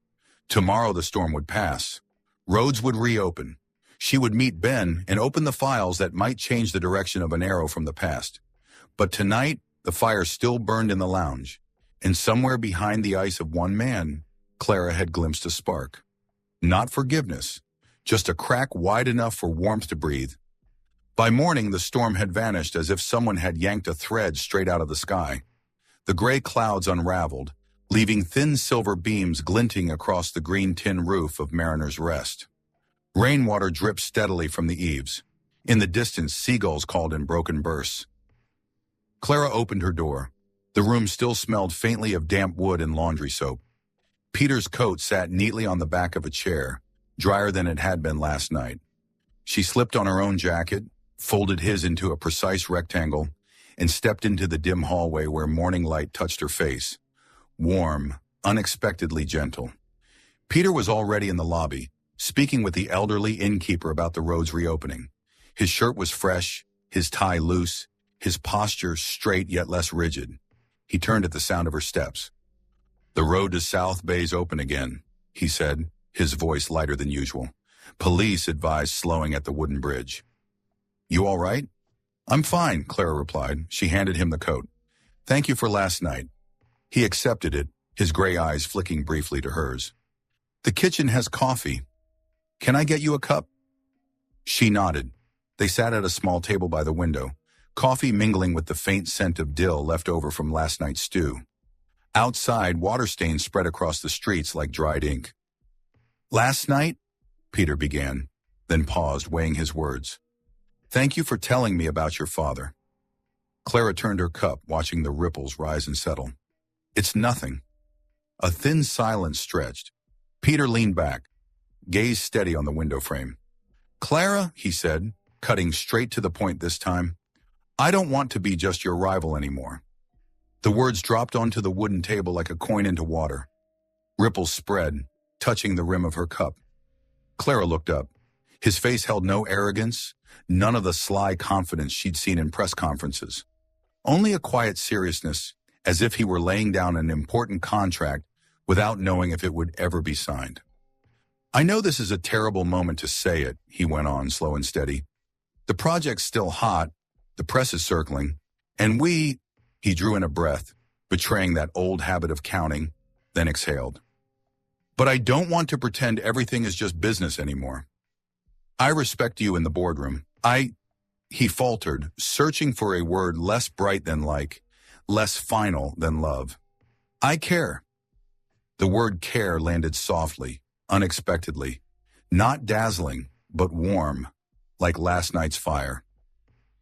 Tomorrow the storm would pass. Roads would reopen. She would meet Ben and open the files that might change the direction of an arrow from the past. But tonight, the fire still burned in the lounge, and somewhere behind the ice of one man, Clara had glimpsed a spark. Not forgiveness, just a crack wide enough for warmth to breathe. By morning, the storm had vanished as if someone had yanked a thread straight out of the sky. The gray clouds unraveled, leaving thin silver beams glinting across the green tin roof of Mariner's Rest. Rainwater dripped steadily from the eaves. In the distance, seagulls called in broken bursts. Clara opened her door. The room still smelled faintly of damp wood and laundry soap. Peter's coat sat neatly on the back of a chair, drier than it had been last night. She slipped on her own jacket, folded his into a precise rectangle, and stepped into the dim hallway where morning light touched her face. Warm, unexpectedly gentle. Peter was already in the lobby, speaking with the elderly innkeeper about the road's reopening. His shirt was fresh, his tie loose, his posture straight yet less rigid. He turned at the sound of her steps. The road to South Bay's open again, he said, his voice lighter than usual. Police advised slowing at the wooden bridge. You all right? I'm fine, Clara replied. She handed him the coat. Thank you for last night. He accepted it, his gray eyes flicking briefly to hers. The kitchen has coffee. Can I get you a cup? She nodded. They sat at a small table by the window, coffee mingling with the faint scent of dill left over from last night's stew. Outside, water stains spread across the streets like dried ink. Last night, Peter began, then paused, weighing his words. Thank you for telling me about your father. Clara turned her cup, watching the ripples rise and settle. It's nothing. A thin silence stretched. Peter leaned back, gaze steady on the window frame. Clara, he said, cutting straight to the point this time, I don't want to be just your rival anymore. The words dropped onto the wooden table like a coin into water. Ripples spread, touching the rim of her cup. Clara looked up. His face held no arrogance, none of the sly confidence she'd seen in press conferences. Only a quiet seriousness, as if he were laying down an important contract without knowing if it would ever be signed. I know this is a terrible moment to say it, he went on, slow and steady. The project's still hot, the press is circling, and he drew in a breath, betraying that old habit of counting, then exhaled. But I don't want to pretend everything is just business anymore. I respect you in the boardroom. He faltered, searching for a word less bright than like, less final than love. I care. The word care landed softly, unexpectedly, not dazzling, but warm, like last night's fire.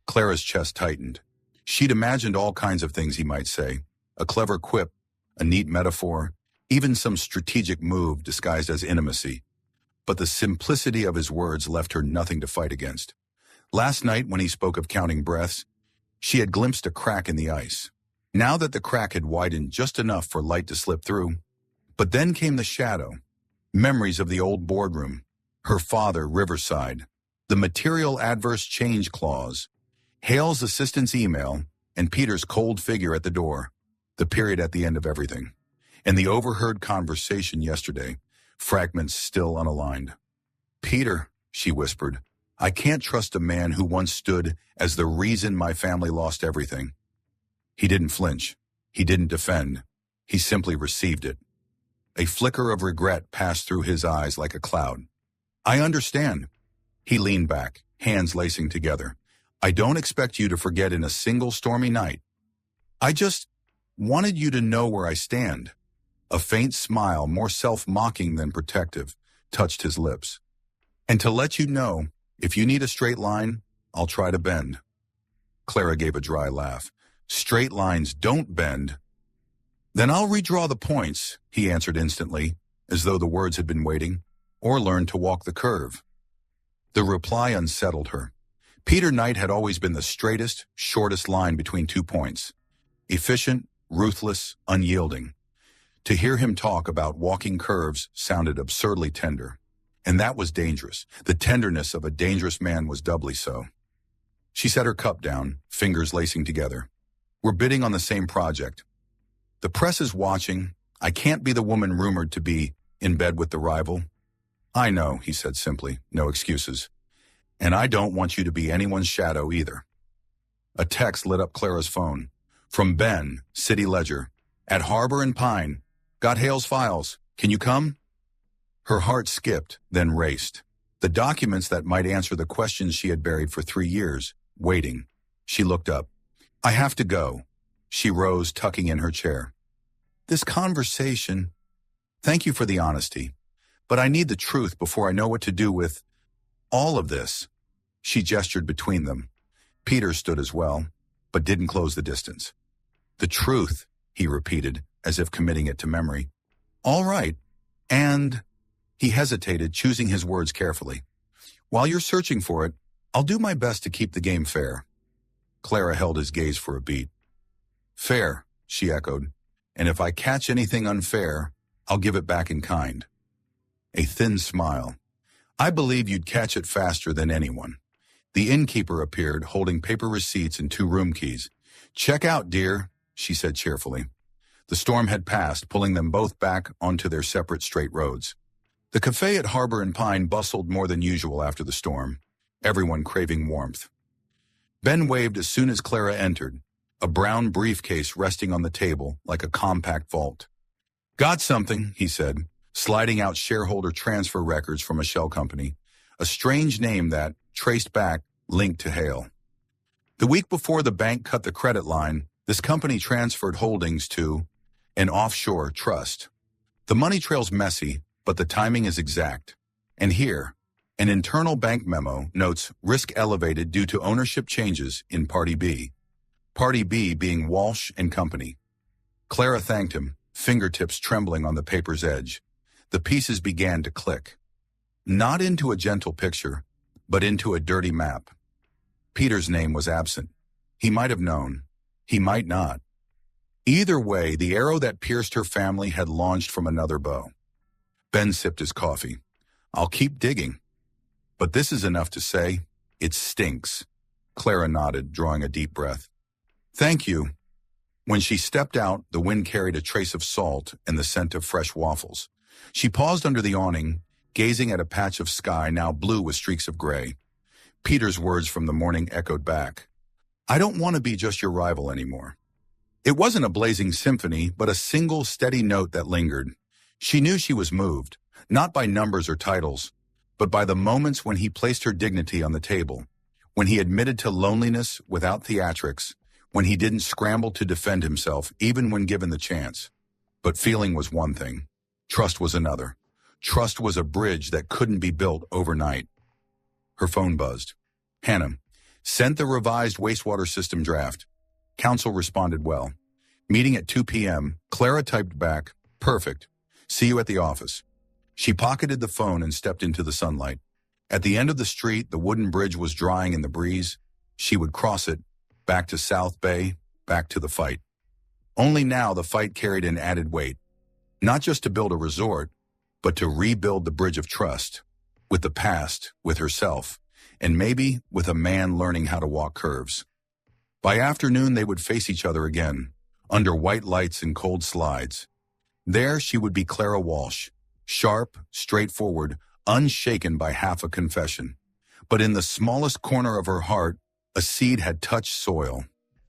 Clara's chest tightened. She'd imagined all kinds of things he might say, a clever quip, a neat metaphor, even some strategic move disguised as intimacy. But the simplicity of his words left her nothing to fight against. Last night, when he spoke of counting breaths, she had glimpsed a crack in the ice. Now that the crack had widened just enough for light to slip through. But then came the shadow, memories of the old boardroom, her father, Riverside, the material adverse change clause, Hale's assistant's email, and Peter's cold figure at the door, the period at the end of everything, and the overheard conversation yesterday, fragments still unaligned. Peter, she whispered, I can't trust a man who once stood as the reason my family lost everything. He didn't flinch. He didn't defend. He simply received it. A flicker of regret passed through his eyes like a cloud. I understand. He leaned back, hands lacing together. I don't expect you to forget in a single stormy night. I just wanted you to know where I stand." A faint smile, more self-mocking than protective, touched his lips. "And to let you know, if you need a straight line, I'll try to bend." Clara gave a dry laugh. "Straight lines don't bend." "Then I'll redraw the points," he answered instantly, as though the words had been waiting, "or learn to walk the curve." The reply unsettled her. Peter Knight had always been the straightest, shortest line between 2 points. Efficient, ruthless, unyielding. To hear him talk about walking curves sounded absurdly tender. And that was dangerous. The tenderness of a dangerous man was doubly so. She set her cup down, fingers lacing together. "We're bidding on the same project. The press is watching. I can't be the woman rumored to be in bed with the rival." "I know," he said simply, "no excuses. And I don't want you to be anyone's shadow either." A text lit up Clara's phone. From Ben, City Ledger. "At Harbor and Pine. Got Hale's files. Can you come?" Her heart skipped, then raced. The documents that might answer the questions she had buried for 3 years, waiting. She looked up. "I have to go." She rose, tucking in her chair. "This conversation... Thank you for the honesty. But I need the truth before I know what to do with all of this." She gestured between them. Peter stood as well, but didn't close the distance. "The truth," he repeated, as if committing it to memory. "All right. And..." He hesitated, choosing his words carefully. "While you're searching for it, I'll do my best to keep the game fair." Clara held his gaze for a beat. "Fair," she echoed. "And if I catch anything unfair, I'll give it back in kind." A thin smile. "I believe you'd catch it faster than anyone." The innkeeper appeared, holding paper receipts and 2 room keys. "Check out, dear," she said cheerfully. The storm had passed, pulling them both back onto their separate straight roads. The cafe at Harbor and Pine bustled more than usual after the storm, everyone craving warmth. Ben waved as soon as Clara entered, a brown briefcase resting on the table like a compact vault. "Got something," he said, sliding out shareholder transfer records from a shell company, a strange name that, traced back, linked to Hale. The week before the bank cut the credit line, this company transferred holdings to an offshore trust. The money trail's messy, but the timing is exact. And here, an internal bank memo notes risk elevated due to ownership changes in Party B. Party B being Walsh and Company. Clara thanked him, fingertips trembling on the paper's edge. The pieces began to click. Not into a gentle picture, but into a dirty map. Peter's name was absent. He might have known. He might not. Either way, the arrow that pierced her family had launched from another bow. Ben sipped his coffee. "I'll keep digging. But this is enough to say, it stinks." Clara nodded, drawing a deep breath. "Thank you." When she stepped out, the wind carried a trace of salt and the scent of fresh waffles. She paused under the awning, gazing at a patch of sky now blue with streaks of gray. Peter's words from the morning echoed back. "I don't want to be just your rival anymore." It wasn't a blazing symphony, but a single steady note that lingered. She knew she was moved, not by numbers or titles, but by the moments when he placed her dignity on the table, when he admitted to loneliness without theatrics, when he didn't scramble to defend himself even when given the chance. But feeling was one thing. Trust was another. Trust was a bridge that couldn't be built overnight. Her phone buzzed. "Hannah, sent the revised wastewater system draft." Counsel responded well. Meeting at 2 p.m., Clara typed back, "Perfect. See you at the office." She pocketed the phone and stepped into the sunlight. At the end of the street, the wooden bridge was drying in the breeze. She would cross it, back to South Bay, back to the fight. Only now the fight carried an added weight. Not just to build a resort, but to rebuild the bridge of trust. With the past, with herself, and maybe with a man learning how to walk curves. By afternoon, they would face each other again, under white lights and cold slides. There she would be Clara Walsh, sharp, straightforward, unshaken by half a confession. But in the smallest corner of her heart, a seed had touched soil.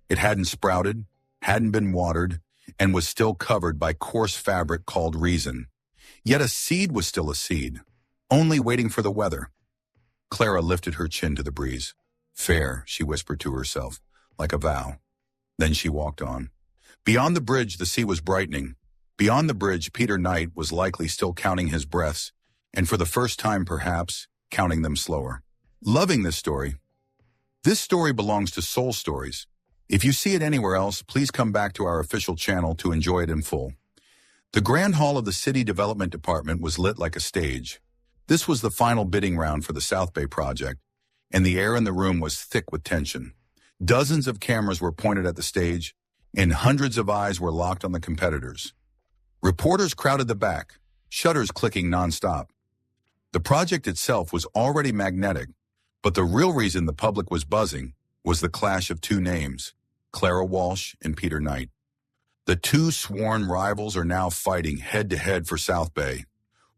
It hadn't sprouted, hadn't been watered, and was still covered by coarse fabric called reason. Yet a seed was still a seed, only waiting for the weather. Clara lifted her chin to the breeze. Fair, she whispered to herself, like a vow. Then she walked on. Beyond the bridge, the sea was brightening. Beyond the bridge, Peter Knight was likely still counting his breaths, and for the first time, perhaps, counting them slower. Loving this story. This story belongs to Soul Stories. If you see it anywhere else, please come back to our official channel to enjoy it in full. The Grand Hall of the City Development Department was lit like a stage. This was the final bidding round for the South Bay project, and the air in the room was thick with tension. Dozens of cameras were pointed at the stage, and hundreds of eyes were locked on the competitors. Reporters crowded the back, shutters clicking nonstop. The project itself was already magnetic, but the real reason the public was buzzing was the clash of two names, Clara Walsh and Peter Knight. The two sworn rivals are now fighting head-to-head for South Bay.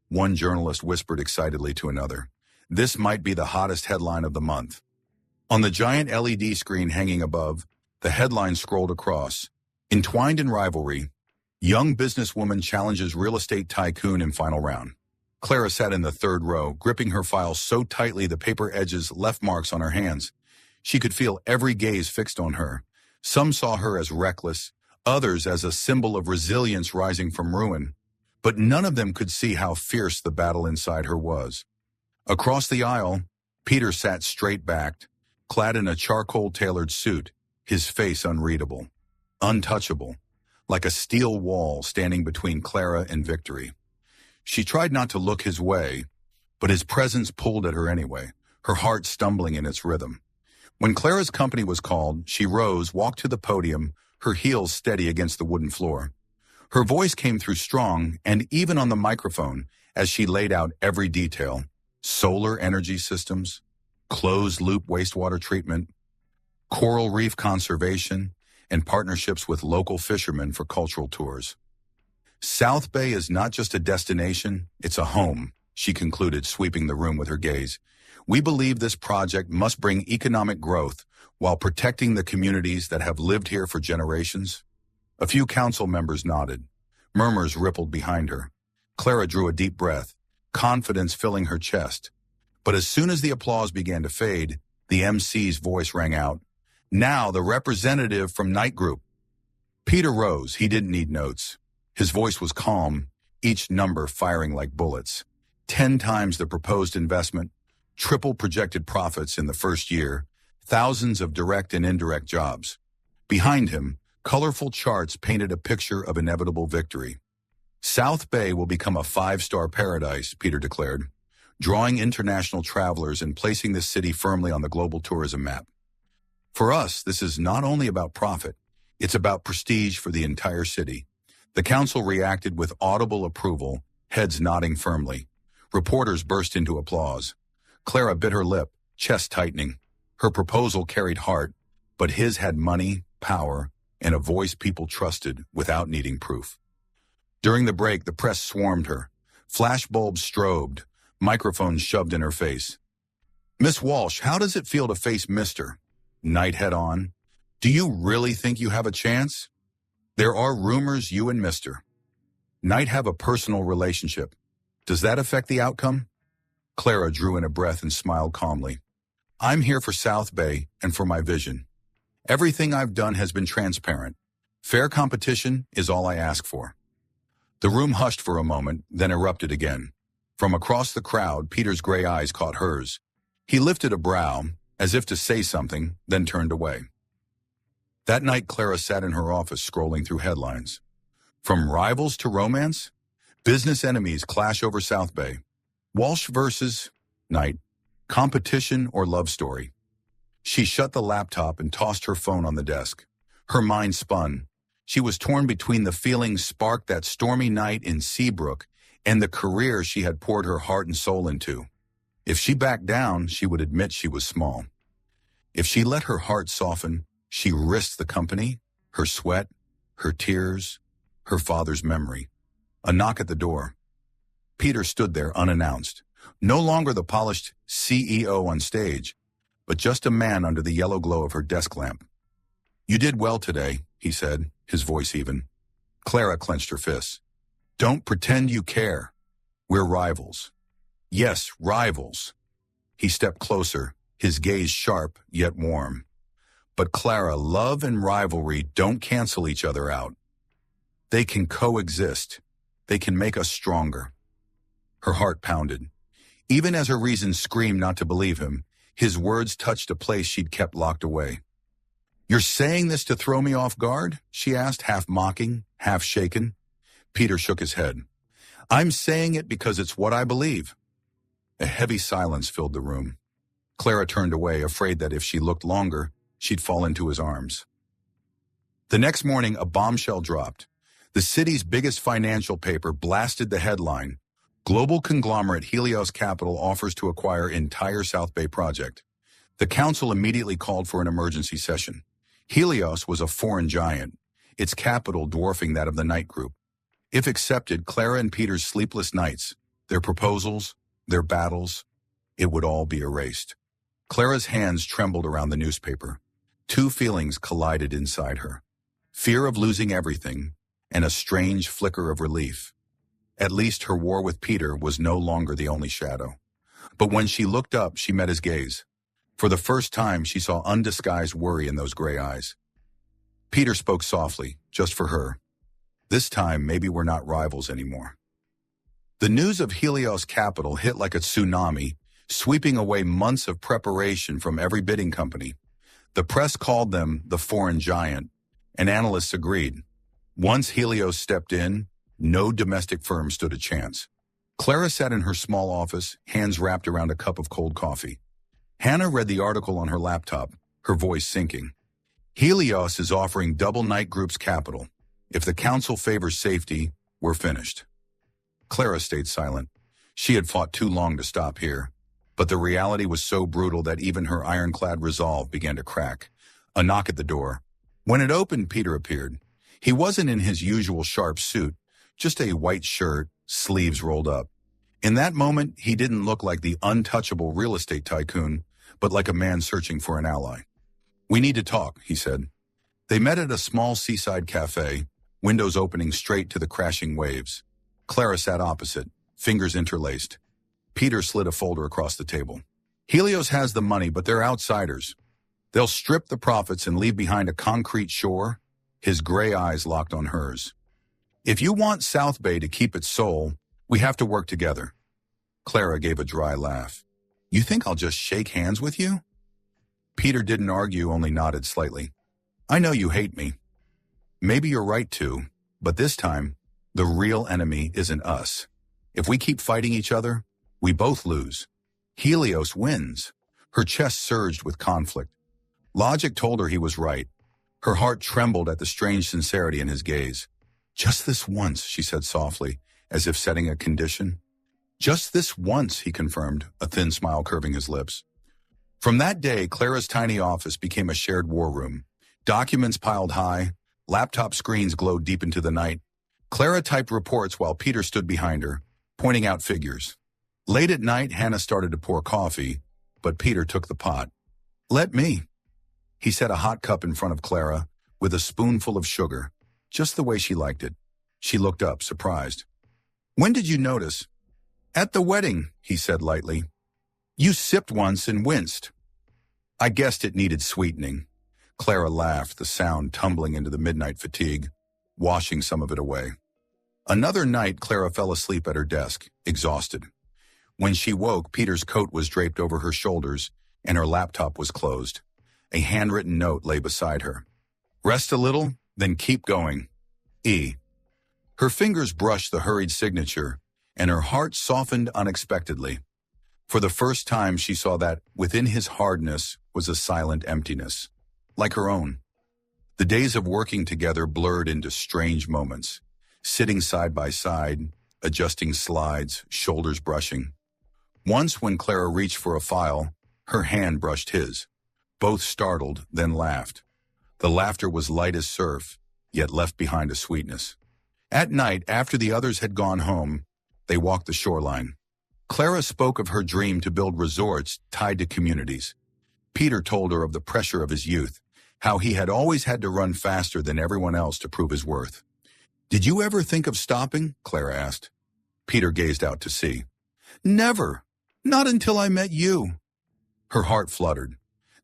One journalist whispered excitedly to another, "This might be the hottest headline of the month." On the giant LED screen hanging above, the headline scrolled across, "Entwined in rivalry, young businesswoman challenges real estate tycoon in final round." Clara sat in the third row, gripping her file so tightly the paper edges left marks on her hands. She could feel every gaze fixed on her. Some saw her as reckless, others as a symbol of resilience rising from ruin. But none of them could see how fierce the battle inside her was. Across the aisle, Peter sat straight-backed, clad in a charcoal-tailored suit, his face unreadable, untouchable, like a steel wall standing between Clara and victory. She tried not to look his way, but his presence pulled at her anyway, her heart stumbling in its rhythm. When Clara's company was called, she rose, walked to the podium, her heels steady against the wooden floor. Her voice came through strong, and even on the microphone, as she laid out every detail: solar energy systems, closed-loop wastewater treatment, coral reef conservation, and partnerships with local fishermen for cultural tours. South Bay is not just a destination, it's a home, she concluded, sweeping the room with her gaze. We believe this project must bring economic growth while protecting the communities that have lived here for generations. A few council members nodded. Murmurs rippled behind her. Clara drew a deep breath, confidence filling her chest. But as soon as the applause began to fade, the MC's voice rang out. "Now the representative from Knight Group." Peter rose. He didn't need notes. His voice was calm, each number firing like bullets. 10 times the proposed investment, triple projected profits in the first year, thousands of direct and indirect jobs. Behind him, colorful charts painted a picture of inevitable victory. South Bay will become a 5-star paradise, Peter declared, drawing international travelers and placing this city firmly on the global tourism map. For us, this is not only about profit, it's about prestige for the entire city. The council reacted with audible approval, heads nodding firmly. Reporters burst into applause. Clara bit her lip, chest tightening. Her proposal carried heart, but his had money, power, and a voice people trusted without needing proof. During the break, the press swarmed her. Flashbulbs strobed, microphones shoved in her face. "Miss Walsh, how does it feel to face Mr. Knight head on? Do you really think you have a chance? There are rumors you and Mr. Knight have a personal relationship. Does that affect the outcome?" Clara drew in a breath and smiled calmly. "I'm here for South Bay and for my vision. Everything I've done has been transparent. Fair competition is all I ask for." The room hushed for a moment, then erupted again. From across the crowd, Peter's gray eyes caught hers. He lifted a brow, as if to say something, then turned away. That night, Clara sat in her office scrolling through headlines. From rivals to romance, business enemies clash over South Bay. Walsh versus Knight, competition or love story. She shut the laptop and tossed her phone on the desk. Her mind spun. She was torn between the feelings sparked that stormy night in Seabrook and the career she had poured her heart and soul into. If she backed down, she would admit she was small. If she let her heart soften, she risked the company, her sweat, her tears, her father's memory. A knock at the door. Peter stood there unannounced, no longer the polished CEO on stage, but just a man under the yellow glow of her desk lamp. "You did well today," he said, his voice even. Clara clenched her fists. "Don't pretend you care. We're rivals." "Yes, rivals." He stepped closer, his gaze sharp yet warm. But Clara, love and rivalry don't cancel each other out. They can coexist. They can make us stronger. Her heart pounded. Even as her reason screamed not to believe him, his words touched a place she'd kept locked away. "You're saying this to throw me off guard?" she asked, half mocking, half shaken. Peter shook his head. "I'm saying it because it's what I believe." A heavy silence filled the room. Clara turned away, afraid that if she looked longer, she'd fall into his arms. The next morning, a bombshell dropped. The city's biggest financial paper blasted the headline, "Global conglomerate Helios Capital offers to acquire entire South Bay project." The council immediately called for an emergency session. Helios was a foreign giant, its capital dwarfing that of the Knight Group. If accepted, Clara and Peter's sleepless nights, their proposals, their battles, it would all be erased. Clara's hands trembled around the newspaper. Two feelings collided inside her: fear of losing everything, and a strange flicker of relief. At least her war with Peter was no longer the only shadow. But when she looked up, she met his gaze. For the first time, she saw undisguised worry in those gray eyes. Peter spoke softly, just for her. "This time, maybe we're not rivals anymore." The news of Helios Capital hit like a tsunami, sweeping away months of preparation from every bidding company. The press called them the foreign giant, and analysts agreed. Once Helios stepped in, no domestic firm stood a chance. Clara sat in her small office, hands wrapped around a cup of cold coffee. Hannah read the article on her laptop, her voice sinking. "Helios is offering double Knight Group's capital. If the council favors safety, we're finished." Clara stayed silent. She had fought too long to stop here. But the reality was so brutal that even her ironclad resolve began to crack. A knock at the door. When it opened, Peter appeared. He wasn't in his usual sharp suit, just a white shirt, sleeves rolled up. In that moment, he didn't look like the untouchable real estate tycoon, but like a man searching for an ally. "We need to talk," he said. They met at a small seaside cafe, windows opening straight to the crashing waves. Clara sat opposite, fingers interlaced. Peter slid a folder across the table. "Helios has the money, but they're outsiders. They'll strip the profits and leave behind a concrete shore." His gray eyes locked on hers. "If you want South Bay to keep its soul, we have to work together." Clara gave a dry laugh. "You think I'll just shake hands with you?" Peter didn't argue, only nodded slightly. "I know you hate me. Maybe you're right too, but this time, the real enemy isn't us. If we keep fighting each other, we both lose. Helios wins." Her chest surged with conflict. Logic told her he was right. Her heart trembled at the strange sincerity in his gaze. "Just this once," she said softly, as if setting a condition. "Just this once," he confirmed, a thin smile curving his lips. From that day, Clara's tiny office became a shared war room. Documents piled high, laptop screens glowed deep into the night. Clara typed reports while Peter stood behind her, pointing out figures. Late at night, Hannah started to pour coffee, but Peter took the pot. "Let me." He set a hot cup in front of Clara, with a spoonful of sugar, just the way she liked it. She looked up, surprised. "When did you notice?" "At the wedding," he said lightly. "You sipped once and winced." "I guessed it needed sweetening." Clara laughed, the sound tumbling into the midnight fatigue, washing some of it away. Another night, Clara fell asleep at her desk, exhausted. When she woke, Peter's coat was draped over her shoulders, and her laptop was closed. A handwritten note lay beside her. "Rest a little, then keep going. E." Her fingers brushed the hurried signature, and her heart softened unexpectedly. For the first time, she saw that within his hardness was a silent emptiness, like her own. The days of working together blurred into strange moments, sitting side by side, adjusting slides, shoulders brushing. Once when Clara reached for a file, her hand brushed his. Both startled, then laughed. The laughter was light as surf, yet left behind a sweetness. At night, after the others had gone home, they walked the shoreline. Clara spoke of her dream to build resorts tied to communities. Peter told her of the pressure of his youth, how he had always had to run faster than everyone else to prove his worth. "Did you ever think of stopping?" Clara asked. Peter gazed out to sea. "Never. Not until I met you." Her heart fluttered.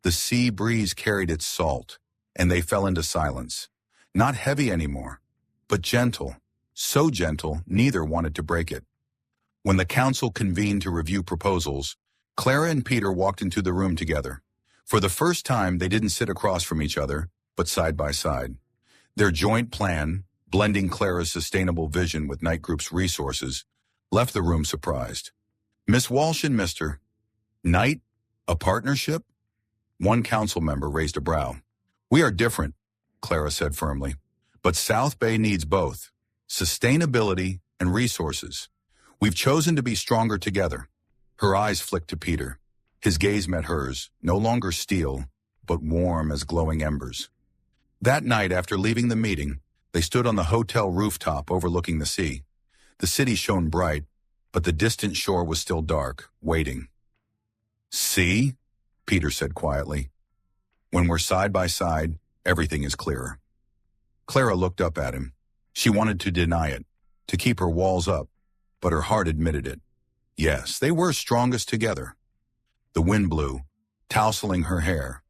The sea breeze carried its salt, and they fell into silence. Not heavy anymore, but gentle, so gentle neither wanted to break it. When the council convened to review proposals, Clara and Peter walked into the room together. For the first time, they didn't sit across from each other, but side by side. Their joint plan, blending Clara's sustainable vision with Knight Group's resources, left the room surprised. Miss Walsh and Mr. Knight, a partnership? One council member raised a brow. We are different, Clara said firmly, but South Bay needs both, sustainability and resources. We've chosen to be stronger together. Her eyes flicked to Peter. His gaze met hers, no longer steel, but warm as glowing embers. That night, after leaving the meeting, they stood on the hotel rooftop overlooking the sea. The city shone bright, but the distant shore was still dark, waiting. See? Peter said quietly. When we're side by side, everything is clearer. Clara looked up at him. She wanted to deny it, to keep her walls up, but her heart admitted it. Yes, they were strongest together. The wind blew, tousling her hair.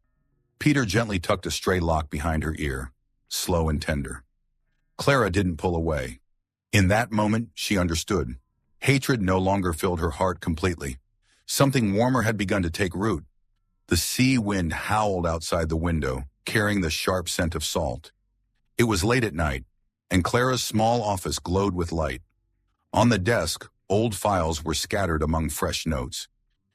Peter gently tucked a stray lock behind her ear, slow and tender. Clara didn't pull away. In that moment, she understood. Hatred no longer filled her heart completely. Something warmer had begun to take root. The sea wind howled outside the window, carrying the sharp scent of salt. It was late at night, and Clara's small office glowed with light. On the desk, old files were scattered among fresh notes.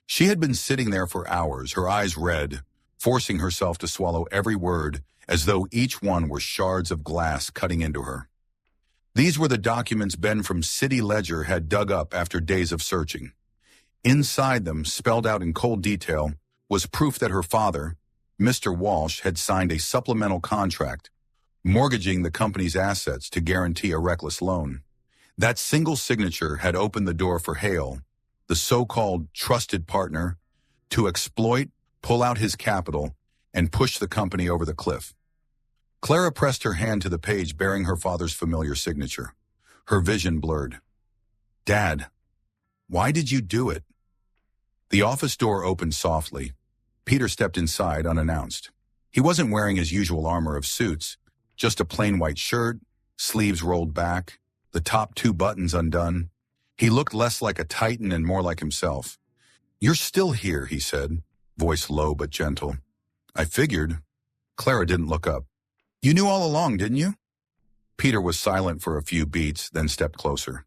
She had been sitting there for hours, her eyes red, forcing herself to swallow every word as though each one were shards of glass cutting into her. These were the documents Ben from City Ledger had dug up after days of searching. Inside them, spelled out in cold detail, was proof that her father, Mr. Walsh, had signed a supplemental contract, mortgaging the company's assets to guarantee a reckless loan. That single signature had opened the door for Hale, the so-called trusted partner, to exploit, pull out his capital, and push the company over the cliff. Clara pressed her hand to the page bearing her father's familiar signature. Her vision blurred. Dad, why did you do it? The office door opened softly. Peter stepped inside unannounced. He wasn't wearing his usual armor of suits, just a plain white shirt, sleeves rolled back, the top 2 buttons undone. He looked less like a titan and more like himself. You're still here, he said, voice low but gentle. I figured. Clara didn't look up. You knew all along, didn't you? Peter was silent for a few beats, then stepped closer.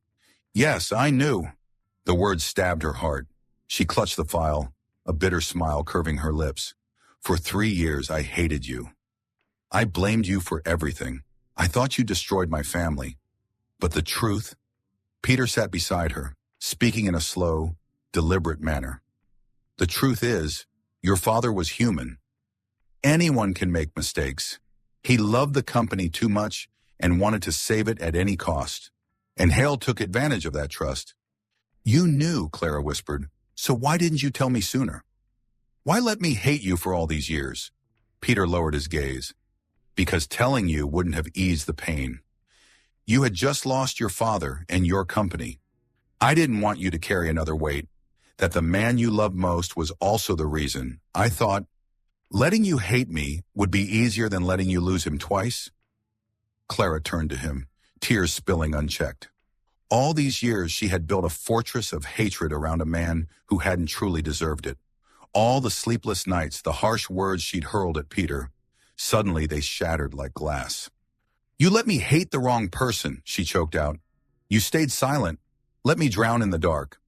Yes, I knew. The words stabbed her heart. She clutched the file, a bitter smile curving her lips. For 3 years, I hated you. I blamed you for everything. I thought you destroyed my family. But the truth? Peter sat beside her, speaking in a slow, deliberate manner. The truth is, your father was human. Anyone can make mistakes. He loved the company too much and wanted to save it at any cost. And Hale took advantage of that trust. You knew, Clara whispered, so why didn't you tell me sooner? Why let me hate you for all these years? Peter lowered his gaze. Because telling you wouldn't have eased the pain. You had just lost your father and your company. I didn't want you to carry another weight. That the man you loved most was also the reason. I thought, letting you hate me would be easier than letting you lose him twice. Clara turned to him, tears spilling unchecked. All these years she had built a fortress of hatred around a man who hadn't truly deserved it. All the sleepless nights, the harsh words she'd hurled at Peter, suddenly they shattered like glass. You let me hate the wrong person, she choked out. You stayed silent, let me drown in the dark.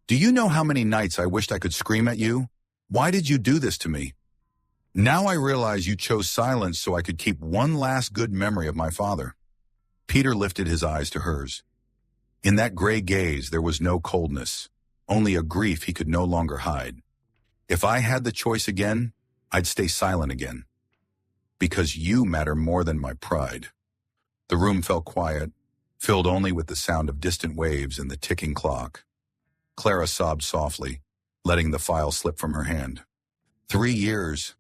Do you know how many nights I wished I could scream at you? Why did you do this to me? Now I realize you chose silence so I could keep one last good memory of my father. Peter lifted his eyes to hers. In that gray gaze there was no coldness, only a grief he could no longer hide. If I had the choice again, I'd stay silent again. Because you matter more than my pride. The room fell quiet, filled only with the sound of distant waves and the ticking clock. Clara sobbed softly, letting the file slip from her hand. 3 years.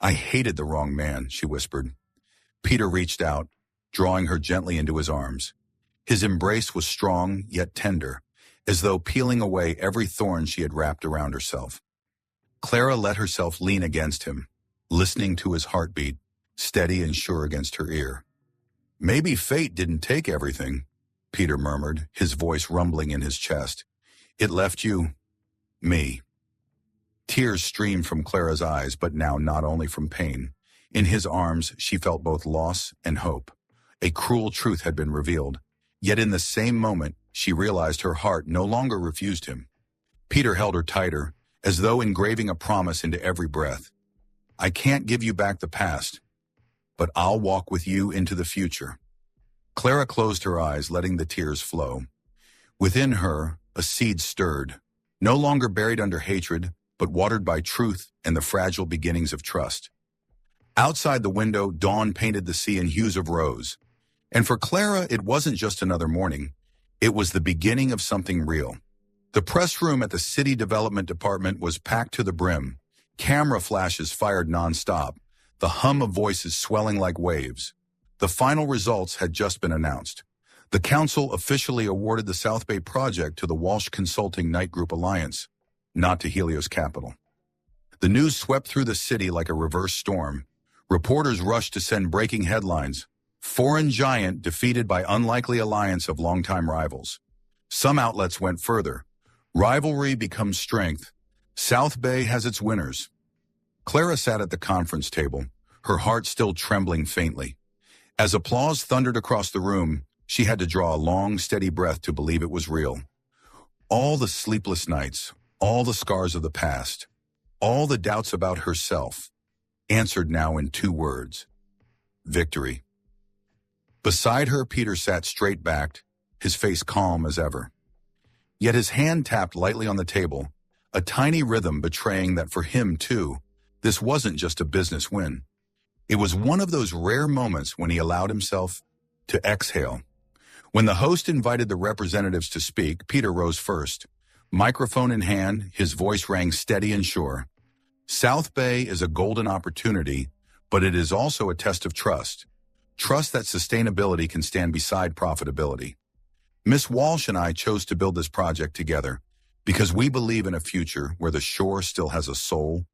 I hated the wrong man, she whispered. Peter reached out, drawing her gently into his arms. His embrace was strong yet tender, as though peeling away every thorn she had wrapped around herself. Clara let herself lean against him, listening to his heartbeat, steady and sure against her ear. "Maybe fate didn't take everything," Peter murmured, his voice rumbling in his chest. "It left you, me." Tears streamed from Clara's eyes, but now not only from pain. In his arms, she felt both loss and hope. A cruel truth had been revealed. Yet in the same moment, she realized her heart no longer refused him. Peter held her tighter, as though engraving a promise into every breath. "I can't give you back the past, but I'll walk with you into the future." Clara closed her eyes, letting the tears flow. Within her, a seed stirred, no longer buried under hatred, but watered by truth and the fragile beginnings of trust. Outside the window, dawn painted the sea in hues of rose. And for Clara, it wasn't just another morning. It was the beginning of something real. The press room at the City Development Department was packed to the brim. Camera flashes fired nonstop, the hum of voices swelling like waves. The final results had just been announced. The council officially awarded the South Bay project to the Walsh Consulting Knight Group Alliance, not to Helios Capital. The news swept through the city like a reverse storm. Reporters rushed to send breaking headlines. Foreign giant defeated by unlikely alliance of longtime rivals. Some outlets went further. Rivalry becomes strength. South Bay has its winners. Clara sat at the conference table, her heart still trembling faintly. As applause thundered across the room, she had to draw a long, steady breath to believe it was real. All the sleepless nights, all the scars of the past, all the doubts about herself, answered now in 2 words: victory. Beside her, Peter sat straight-backed, his face calm as ever. Yet his hand tapped lightly on the table, a tiny rhythm betraying that for him, too, this wasn't just a business win. It was one of those rare moments when he allowed himself to exhale. When the host invited the representatives to speak, Peter rose first. Microphone in hand, his voice rang steady and sure. South Bay is a golden opportunity, but it is also a test of trust. Trust that sustainability can stand beside profitability. Miss Walsh and I chose to build this project together because we believe in a future where the shore still has a soul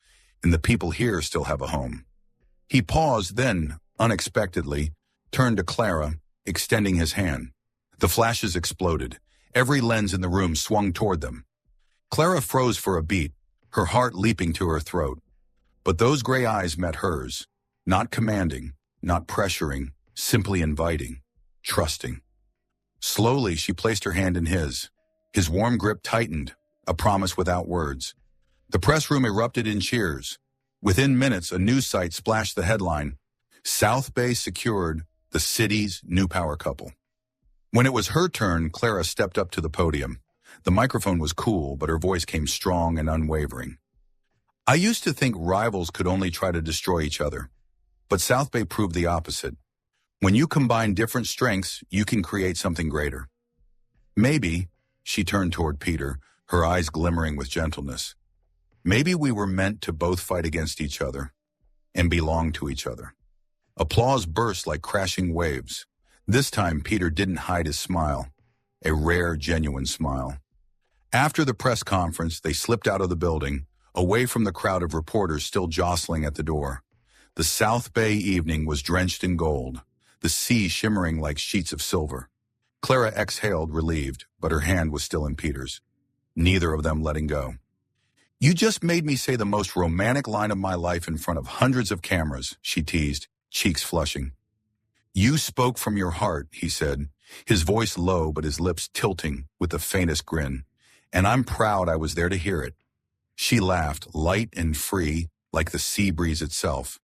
and the people here still have a home. He paused, then, unexpectedly, turned to Clara, extending his hand. The flashes exploded. Every lens in the room swung toward them. Clara froze for a beat, her heart leaping to her throat. But those gray eyes met hers, not commanding, not pressuring, simply inviting, trusting. Slowly, she placed her hand in his. His warm grip tightened, a promise without words. The press room erupted in cheers. Within minutes, a news site splashed the headline, "South Bay secured the city's new power couple." When it was her turn, Clara stepped up to the podium. The microphone was cool, but her voice came strong and unwavering. "I used to think rivals could only try to destroy each other, but South Bay proved the opposite. When you combine different strengths, you can create something greater. Maybe," she turned toward Peter, her eyes glimmering with gentleness, "maybe we were meant to both fight against each other and belong to each other." Applause burst like crashing waves. This time, Peter didn't hide his smile, a rare, genuine smile. After the press conference, they slipped out of the building, away from the crowd of reporters still jostling at the door. The South Bay evening was drenched in gold, the sea shimmering like sheets of silver. Clara exhaled, relieved, but her hand was still in Peter's, neither of them letting go. "You just made me say the most romantic line of my life in front of hundreds of cameras," she teased, cheeks flushing. "You spoke from your heart," he said, his voice low but his lips tilting with the faintest grin. "And I'm proud I was there to hear it." She laughed, light and free, like the sea breeze itself.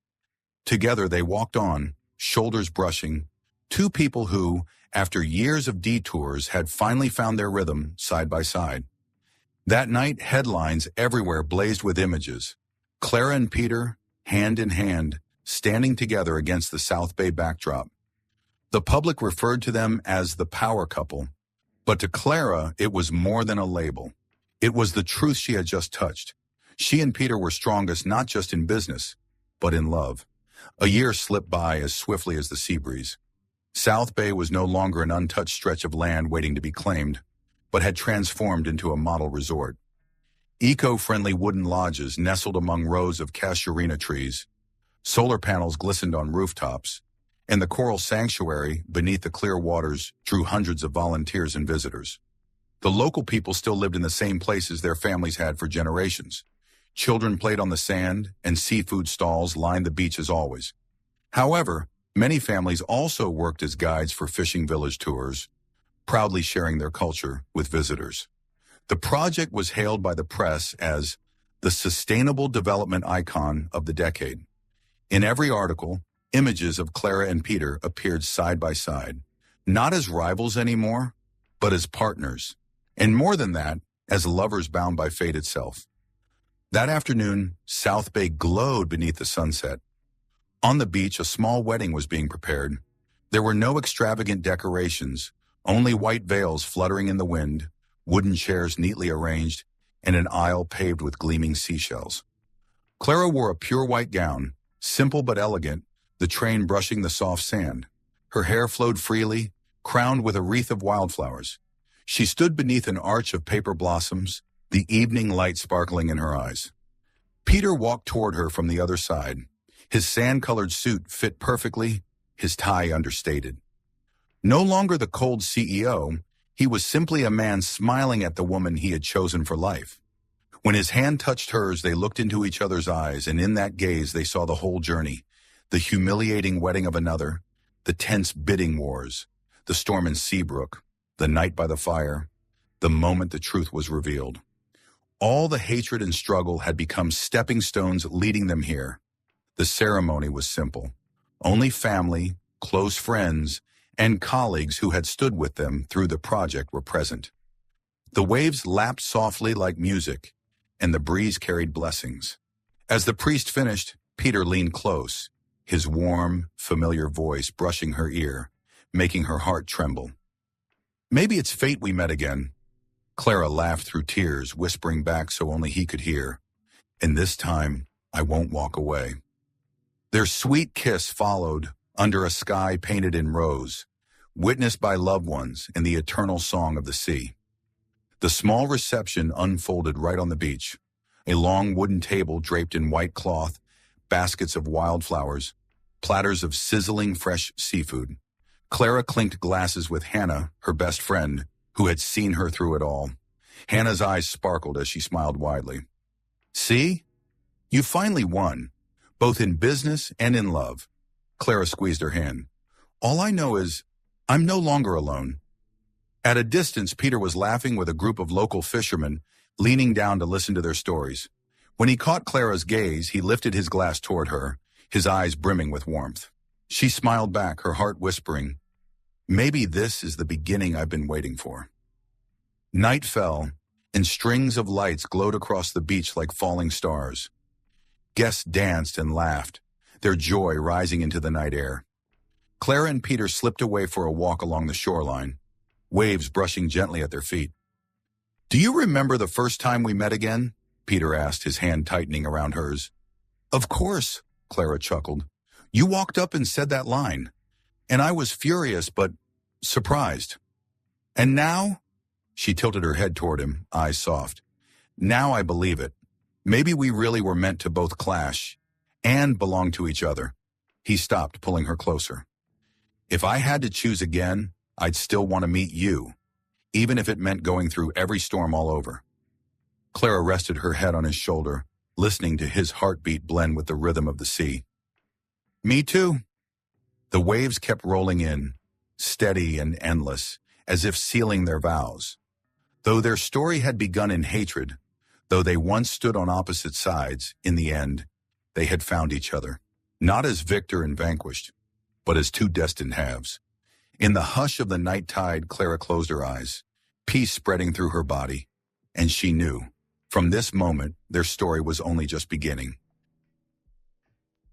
Together they walked on, shoulders brushing, 2 people who, after years of detours, had finally found their rhythm side by side. That night, headlines everywhere blazed with images. Clara and Peter, hand in hand, standing together against the South Bay backdrop. The public referred to them as the power couple, but to Clara, it was more than a label. It was the truth she had just touched. She and Peter were strongest not just in business, but in love. A year slipped by as swiftly as the sea breeze. South Bay was no longer an untouched stretch of land waiting to be claimed, but had transformed into a model resort. Eco-friendly wooden lodges nestled among rows of casuarina trees, solar panels glistened on rooftops, and the coral sanctuary beneath the clear waters drew hundreds of volunteers and visitors. The local people still lived in the same places their families had for generations. Children played on the sand, and seafood stalls lined the beach as always. However, many families also worked as guides for fishing village tours, proudly sharing their culture with visitors. The project was hailed by the press as the sustainable development icon of the decade. In every article, images of Clara and Peter appeared side by side, not as rivals anymore, but as partners, and more than that, as lovers bound by fate itself. That afternoon, South Bay glowed beneath the sunset. On the beach, a small wedding was being prepared. There were no extravagant decorations, only white veils fluttering in the wind, wooden chairs neatly arranged, and an aisle paved with gleaming seashells. Clara wore a pure white gown, simple but elegant, the train brushing the soft sand. Her hair flowed freely, crowned with a wreath of wildflowers. She stood beneath an arch of paper blossoms, the evening light sparkling in her eyes. Peter walked toward her from the other side. His sand-colored suit fit perfectly, his tie understated. No longer the cold CEO, he was simply a man smiling at the woman he had chosen for life. When his hand touched hers, they looked into each other's eyes, and in that gaze they saw the whole journey, the humiliating wedding of another, the tense bidding wars, the storm in Seabrook, the night by the fire, the moment the truth was revealed. All the hatred and struggle had become stepping stones leading them here. The ceremony was simple. Only family, close friends, and colleagues who had stood with them through the project were present. The waves lapped softly like music, and the breeze carried blessings. As the priest finished, Peter leaned close, his warm, familiar voice brushing her ear, making her heart tremble. "Maybe it's fate we met again." Clara laughed through tears, whispering back so only he could hear, "And this time, I won't walk away." Their sweet kiss followed under a sky painted in rose, witnessed by loved ones in the eternal song of the sea. The small reception unfolded right on the beach, a long wooden table draped in white cloth, baskets of wildflowers, platters of sizzling fresh seafood. Clara clinked glasses with Hannah, her best friend, who had seen her through it all. Hannah's eyes sparkled as she smiled widely. "See? You finally won, both in business and in love." Clara squeezed her hand. "All I know is I'm no longer alone." At a distance, Peter was laughing with a group of local fishermen, leaning down to listen to their stories. When he caught Clara's gaze, he lifted his glass toward her, his eyes brimming with warmth. She smiled back, her heart whispering, "Maybe this is the beginning I've been waiting for." Night fell, and strings of lights glowed across the beach like falling stars. Guests danced and laughed, their joy rising into the night air. Clara and Peter slipped away for a walk along the shoreline, waves brushing gently at their feet. "Do you remember the first time we met again?" Peter asked, his hand tightening around hers. "Of course," Clara chuckled. "You walked up and said that line, and I was furious but surprised. And now?" She tilted her head toward him, eyes soft. "Now I believe it. Maybe we really were meant to both clash and belong to each other." He stopped, pulling her closer. "If I had to choose again, I'd still want to meet you, even if it meant going through every storm all over." Clara rested her head on his shoulder, listening to his heartbeat blend with the rhythm of the sea. "Me too." The waves kept rolling in, steady and endless, as if sealing their vows. Though their story had begun in hatred, though they once stood on opposite sides, in the end, they had found each other, not as victor and vanquished, but as two destined halves. In the hush of the night tide, Clara closed her eyes, peace spreading through her body, and she knew, from this moment, their story was only just beginning.